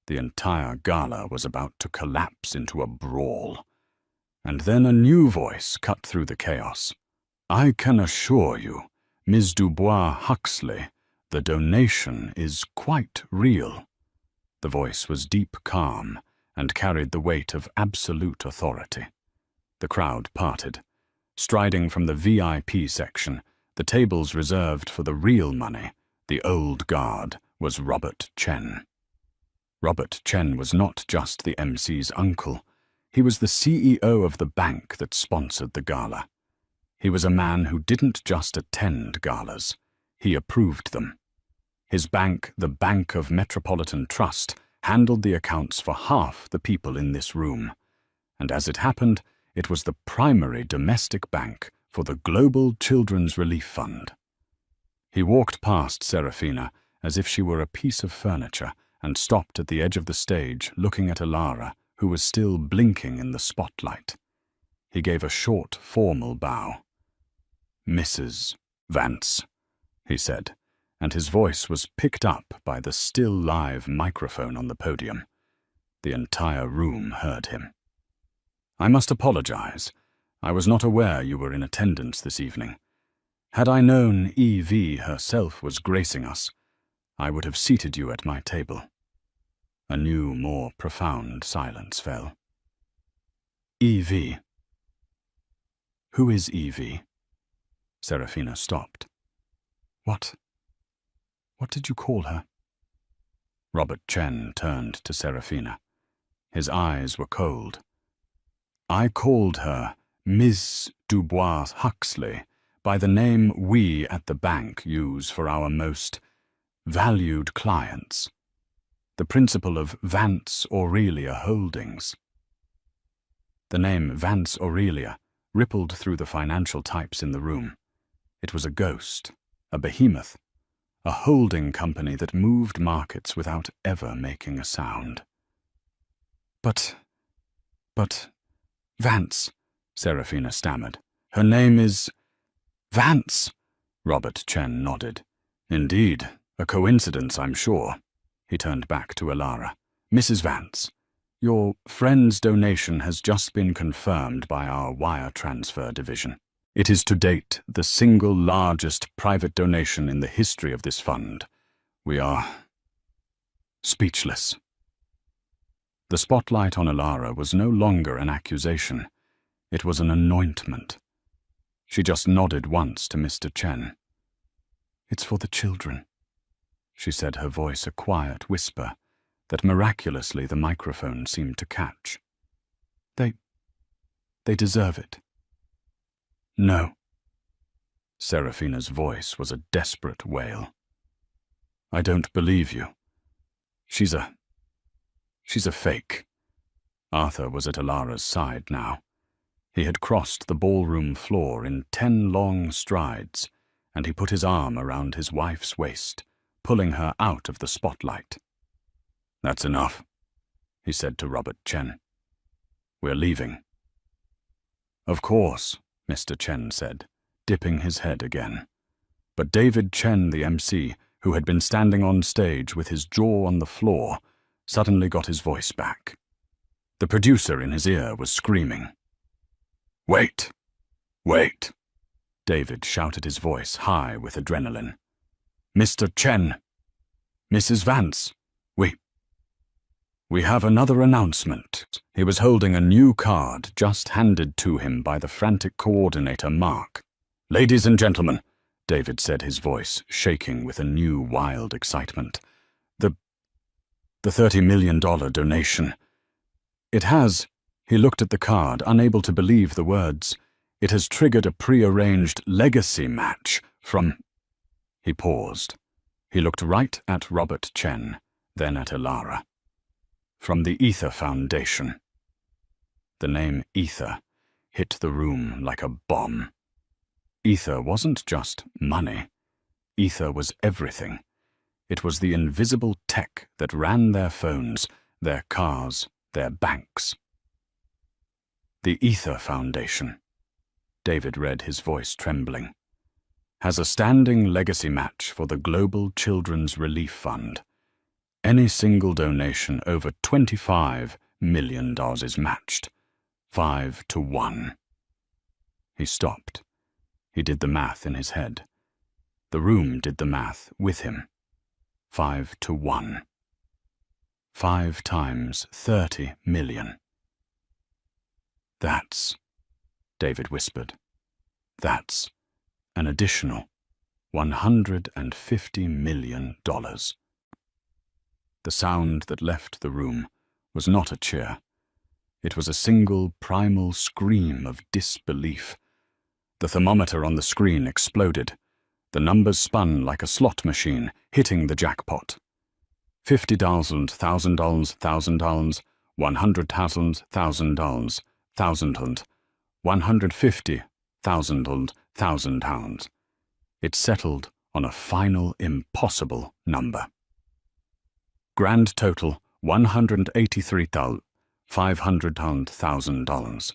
The entire gala was about to collapse into a brawl. And then a new voice cut through the chaos. "I can assure you, Ms. Dubois-Huxley, the donation is quite real." The voice was deep calm and carried the weight of absolute authority. The crowd parted. Striding from the VIP section, the tables reserved for the real money, the old guard, was Robert Chen. Robert Chen was not just the MC's uncle. He was the CEO of the bank that sponsored the gala. He was a man who didn't just attend galas. He approved them. His bank, the Bank of Metropolitan Trust, handled the accounts for half the people in this room. And as it happened, it was the primary domestic bank for the Global Children's Relief Fund. He walked past Serafina as if she were a piece of furniture and stopped at the edge of the stage, looking at Ilara, who was still blinking in the spotlight. He gave a short, formal bow. "Mrs. Vance," he said, and his voice was picked up by the still live microphone on the podium. The entire room heard him. "I must apologize. I was not aware you were in attendance this evening. Had I known E.V. herself was gracing us, I would have seated you at my table." A new, more profound silence fell. "E.V. Who is E.V.?" Serafina stopped. What did you call her?" Robert Chen turned to Serafina. His eyes were cold. "I called her Miss Dubois-Huxley by the name we at the bank use for our most valued clients. The principal of Vance Aurelia Holdings." The name Vance Aurelia rippled through the financial types in the room. It was a ghost, a behemoth, a holding company that moved markets without ever making a sound. But, Vance," Serafina stammered. "Her name is Vance." Robert Chen nodded. "Indeed, a coincidence, I'm sure." He turned back to Ilara. "Mrs. Vance, your friend's donation has just been confirmed by our wire transfer division. It is to date the single largest private donation in the history of this fund. We are speechless." The spotlight on Ilara was no longer an accusation. It was an anointment. She just nodded once to Mr. Chen. "It's for the children," she said, her voice a quiet whisper that miraculously the microphone seemed to catch. They deserve it." "No." Serafina's voice was a desperate wail. "I don't believe you. She's a fake." Arthur was at Ilara's side now. He had crossed the ballroom floor in 10 long strides, and he put his arm around his wife's waist, pulling her out of the spotlight. "That's enough," he said to Robert Chen. "We're leaving." "Of course," Mr. Chen said, dipping his head again. But David Chen, the MC, who had been standing on stage with his jaw on the floor, suddenly got his voice back. The producer in his ear was screaming. "Wait! Wait!" David shouted, his voice high with adrenaline. "Mr. Chen! Mrs. Vance! We have another announcement." He was holding a new card just handed to him by the frantic coordinator, Mark. "Ladies and gentlemen," David said, his voice shaking with a new wild excitement. The $30 million donation. It has He looked at the card, unable to believe the words. It has triggered a pre-arranged legacy match from... He paused. He looked right at Robert Chen, then at Elara. From the Ether Foundation. The name Ether hit the room like a bomb. Ether wasn't just money. Ether was everything. It was the invisible tech that ran their phones, their cars, their banks. The Ether Foundation, David read, his voice trembling, has a standing legacy match for the Global Children's Relief Fund. Any single donation over $25 million is matched, 5 to 1. He stopped. He did the math in his head. The room did the math with him. 5 to 1. 5 times 30 million. That's, David whispered, that's an additional $150 million. The sound that left the room was not a cheer. It was a single primal scream of disbelief. The thermometer on the screen exploded. The numbers spun like a slot machine, hitting the jackpot. $50, $1,000, $1,000, $100,000, $1,000, $1,000, $150,000, £1,000. It settled on a final impossible number. Grand total $183,500,000.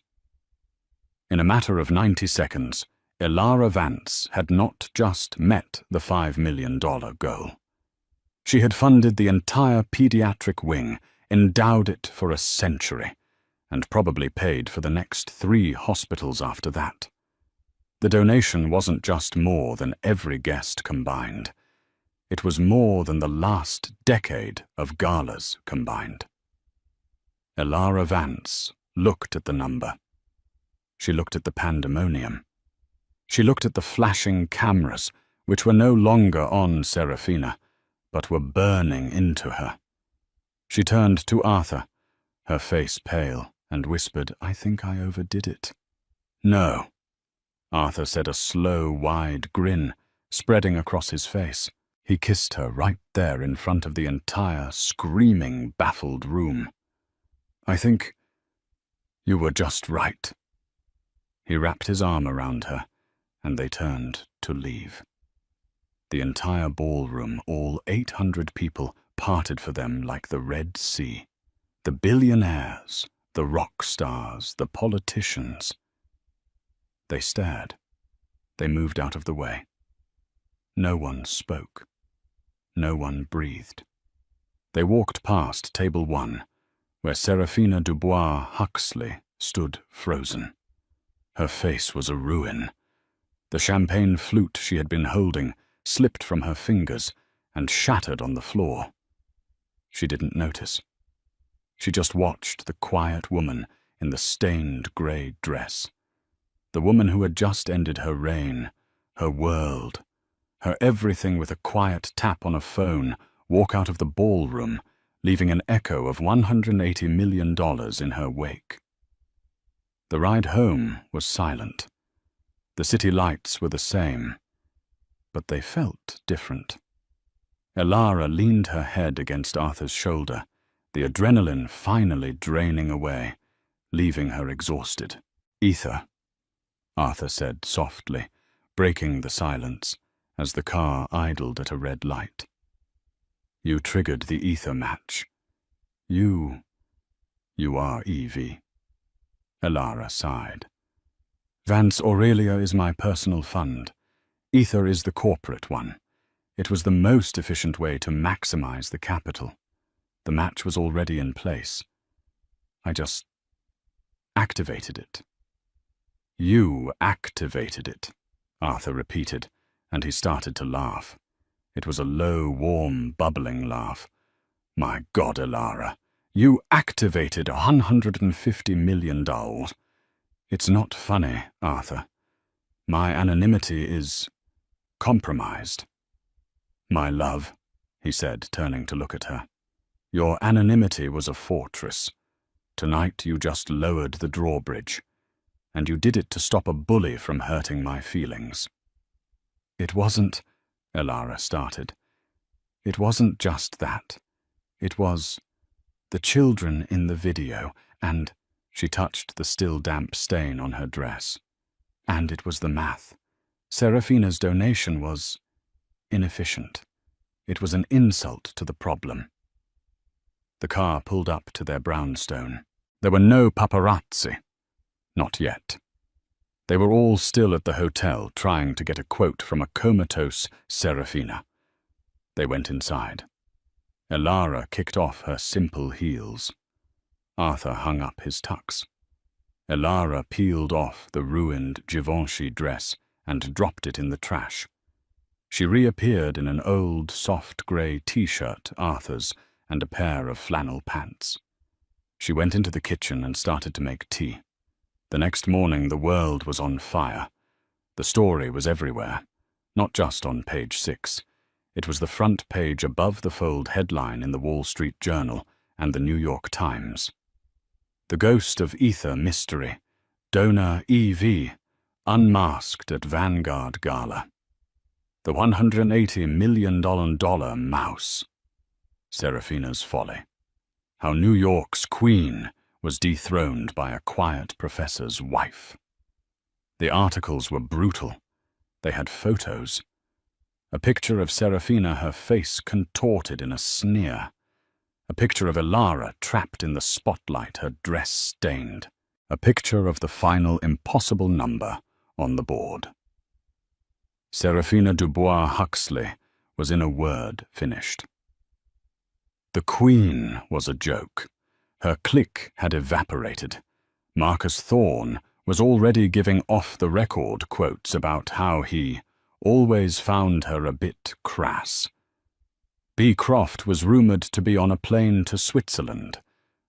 In a matter of 90 seconds, Elara Vance had not just met the $5 million goal. She had funded the entire pediatric wing, endowed it for a century, and probably paid for the next 3 hospitals after that. The donation wasn't just more than every guest combined. It was more than the last decade of galas combined. Elara Vance looked at the number. She looked at the pandemonium. She looked at the flashing cameras, which were no longer on Serafina, but were burning into her. She turned to Arthur, her face pale, and whispered, "I think I overdid it." "No," Arthur said, a slow, wide grin spreading across his face. He kissed her right there in front of the entire, screaming, baffled room. "I think you were just right." He wrapped his arm around her, and they turned to leave. The entire ballroom, all 800 people, parted for them like the Red Sea. The billionaires, the rock stars, the politicians. They stared. They moved out of the way. No one spoke. No one breathed. They walked past table 1, where Serafina Dubois Huxley stood frozen. Her face was a ruin. The champagne flute she had been holding slipped from her fingers and shattered on the floor. She didn't notice. She just watched the quiet woman in the stained grey dress. The woman who had just ended her reign, her world, her everything, with a quiet tap on a phone, walk out of the ballroom, leaving an echo of $180 million in her wake. The ride home was silent. The city lights were the same, but they felt different. Elara leaned her head against Arthur's shoulder, the adrenaline finally draining away, leaving her exhausted. "Ether," Arthur said softly, breaking the silence as the car idled at a red light. "You triggered the Ether match. You are Evie." Elara sighed. "Vance Aurelia is my personal fund. Ether is the corporate one. It was the most efficient way to maximize the capital. The match was already in place. I just activated it." "You activated it," Arthur repeated, and he started to laugh. It was a low, warm, bubbling laugh. "My God, Elara, you activated $150 million. It's not funny, Arthur. My anonymity is compromised." "My love," he said, turning to look at her, "your anonymity was a fortress. Tonight you just lowered the drawbridge, and you did it to stop a bully from hurting my feelings." "It wasn't," Elara started. "It wasn't just that. It was the children in the video, and—" she touched the still damp stain on her dress. "And it was the math. Serafina's donation was inefficient. It was an insult to the problem." The car pulled up to their brownstone. There were no paparazzi. Not yet. They were all still at the hotel trying to get a quote from a comatose Serafina. They went inside. Elara kicked off her simple heels. Arthur hung up his tux. Elara peeled off the ruined Givenchy dress and dropped it in the trash. She reappeared in an old, soft grey t-shirt, Arthur's, and a pair of flannel pants. She went into the kitchen and started to make tea. The next morning the world was on fire. The story was everywhere, not just on page 6. It was the front page above the fold headline in the Wall Street Journal and the New York Times. The ghost of ether mystery, donor EV, unmasked at Vanguard Gala. The $180 million mouse. Serafina's folly. How New York's queen was dethroned by a quiet professor's wife. The articles were brutal. They had photos. A picture of Serafina, her face contorted in a sneer. A picture of Elara trapped in the spotlight, her dress stained. A picture of the final impossible number on the board. Serafina Dubois Huxley was in a word finished. The Queen was a joke. Her clique had evaporated. Marcus Thorne was already giving off-the-record quotes about how he always found her a bit crass. B. Croft was rumoured to be on a plane to Switzerland.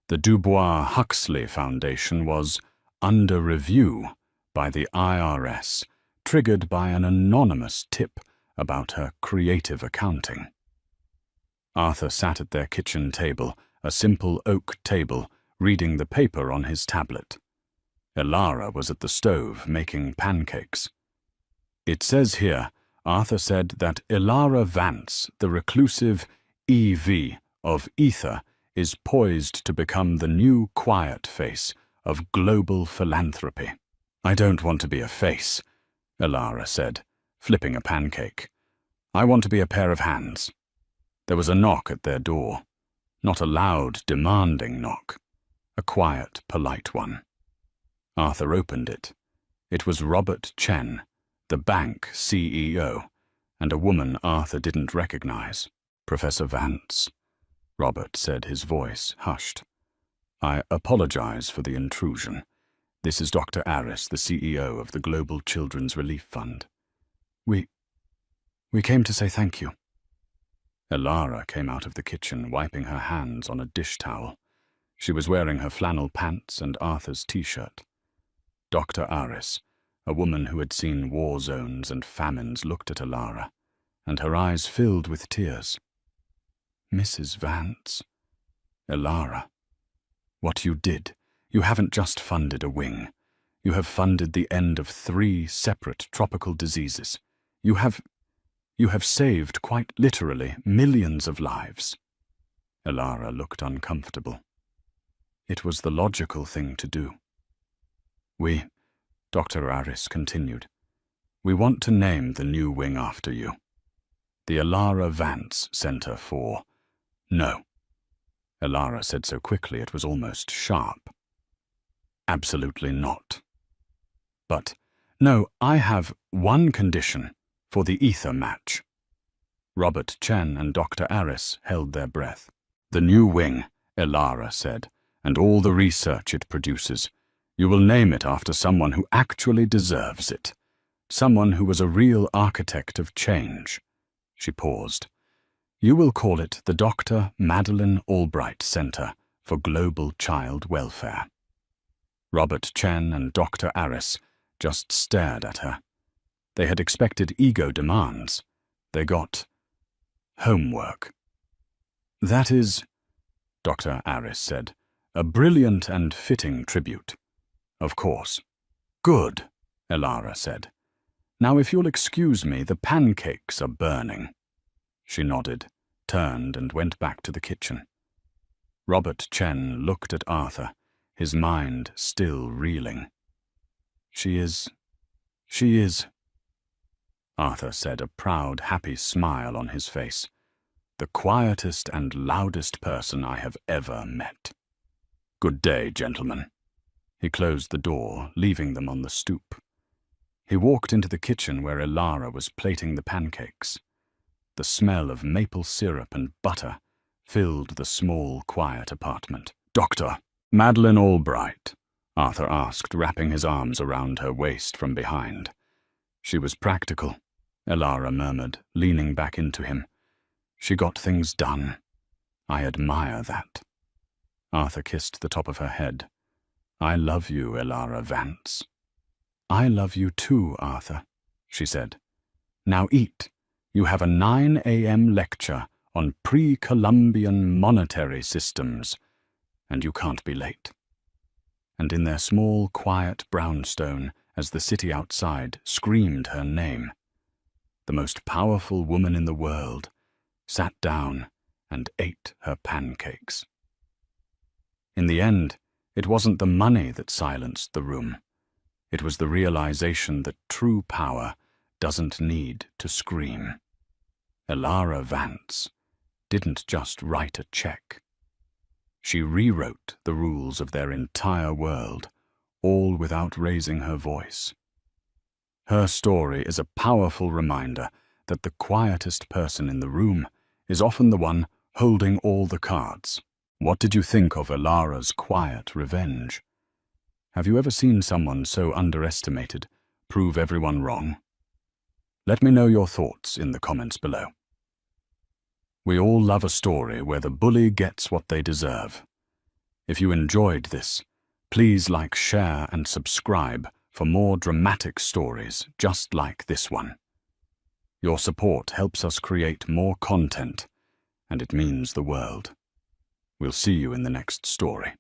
The Dubois Huxley Foundation was under review by the IRS, triggered by an anonymous tip about her creative accounting. Arthur sat at their kitchen table, a simple oak table, reading the paper on his tablet. Elara was at the stove making pancakes. "It says here," Arthur said, "that Elara Vance, the reclusive EV of Ether, is poised to become the new quiet face of global philanthropy." "I don't want to be a face," Elara said, flipping a pancake. "I want to be a pair of hands." There was a knock at their door. Not a loud, demanding knock. A quiet, polite one. Arthur opened it. It was Robert Chen, the bank CEO, and a woman Arthur didn't recognize. "Professor Vance," Robert said, his voice hushed. "I apologize for the intrusion. This is Dr. Aris, the CEO of the Global Children's Relief Fund. We came to say thank you." Elara came out of the kitchen, wiping her hands on a dish towel. She was wearing her flannel pants and Arthur's t-shirt. Dr. Aris, a woman who had seen war zones and famines, looked at Elara, and her eyes filled with tears. "Mrs. Vance." "Elara, what you did, you haven't just funded a wing. You have funded the end of 3 separate tropical diseases. You have saved, quite literally, millions of lives." Elara looked uncomfortable. "It was the logical thing to do." Dr. Aris continued, "we want to name the new wing after you. The Elara Vance Center for—" "No." Elara said so quickly it was almost sharp. "Absolutely not." "But, no, I have one condition for the ether match." Robert Chen and Dr. Aris held their breath. "The new wing," Elara said, "and all the research it produces. You will name it after someone who actually deserves it. Someone who was a real architect of change." She paused. "You will call it the Dr. Madeleine Albright Center for Global Child Welfare." Robert Chen and Dr. Aris just stared at her. They had expected ego demands. They got homework. "That is," Dr. Aris said, A brilliant and fitting tribute. Of course. Good, Elara said. Now if you'll excuse me, the pancakes are burning. She nodded, turned and went back to the kitchen. Robert Chen looked at Arthur, his mind still reeling. She is, Arthur said, a proud, happy smile on his face. The quietest and loudest person I have ever met. Good day, gentlemen. He closed the door, leaving them on the stoop. He walked into the kitchen where Elara was plating the pancakes. The smell of maple syrup and butter filled the small, quiet apartment. Doctor, Madeline Albright, Arthur asked, wrapping his arms around her waist from behind. She was practical, Elara murmured, leaning back into him. She got things done. I admire that. Arthur kissed the top of her head. I love you, Elara Vance. I love you too, Arthur, she said. Now eat. You have a 9 a.m. lecture on pre-Columbian monetary systems, and you can't be late. And in their small, quiet brownstone, as the city outside screamed her name, the most powerful woman in the world sat down and ate her pancakes. In the end, it wasn't the money that silenced the room. It was the realization that true power doesn't need to scream. Elara Vance didn't just write a check. She rewrote the rules of their entire world, all without raising her voice. Her story is a powerful reminder that the quietest person in the room is often the one holding all the cards. What did you think of Elara's quiet revenge? Have you ever seen someone so underestimated prove everyone wrong? Let me know your thoughts in the comments below. We all love a story where the bully gets what they deserve. If you enjoyed this, please like, share, and subscribe for more dramatic stories just like this one. Your support helps us create more content, and it means the world. We'll see you in the next story.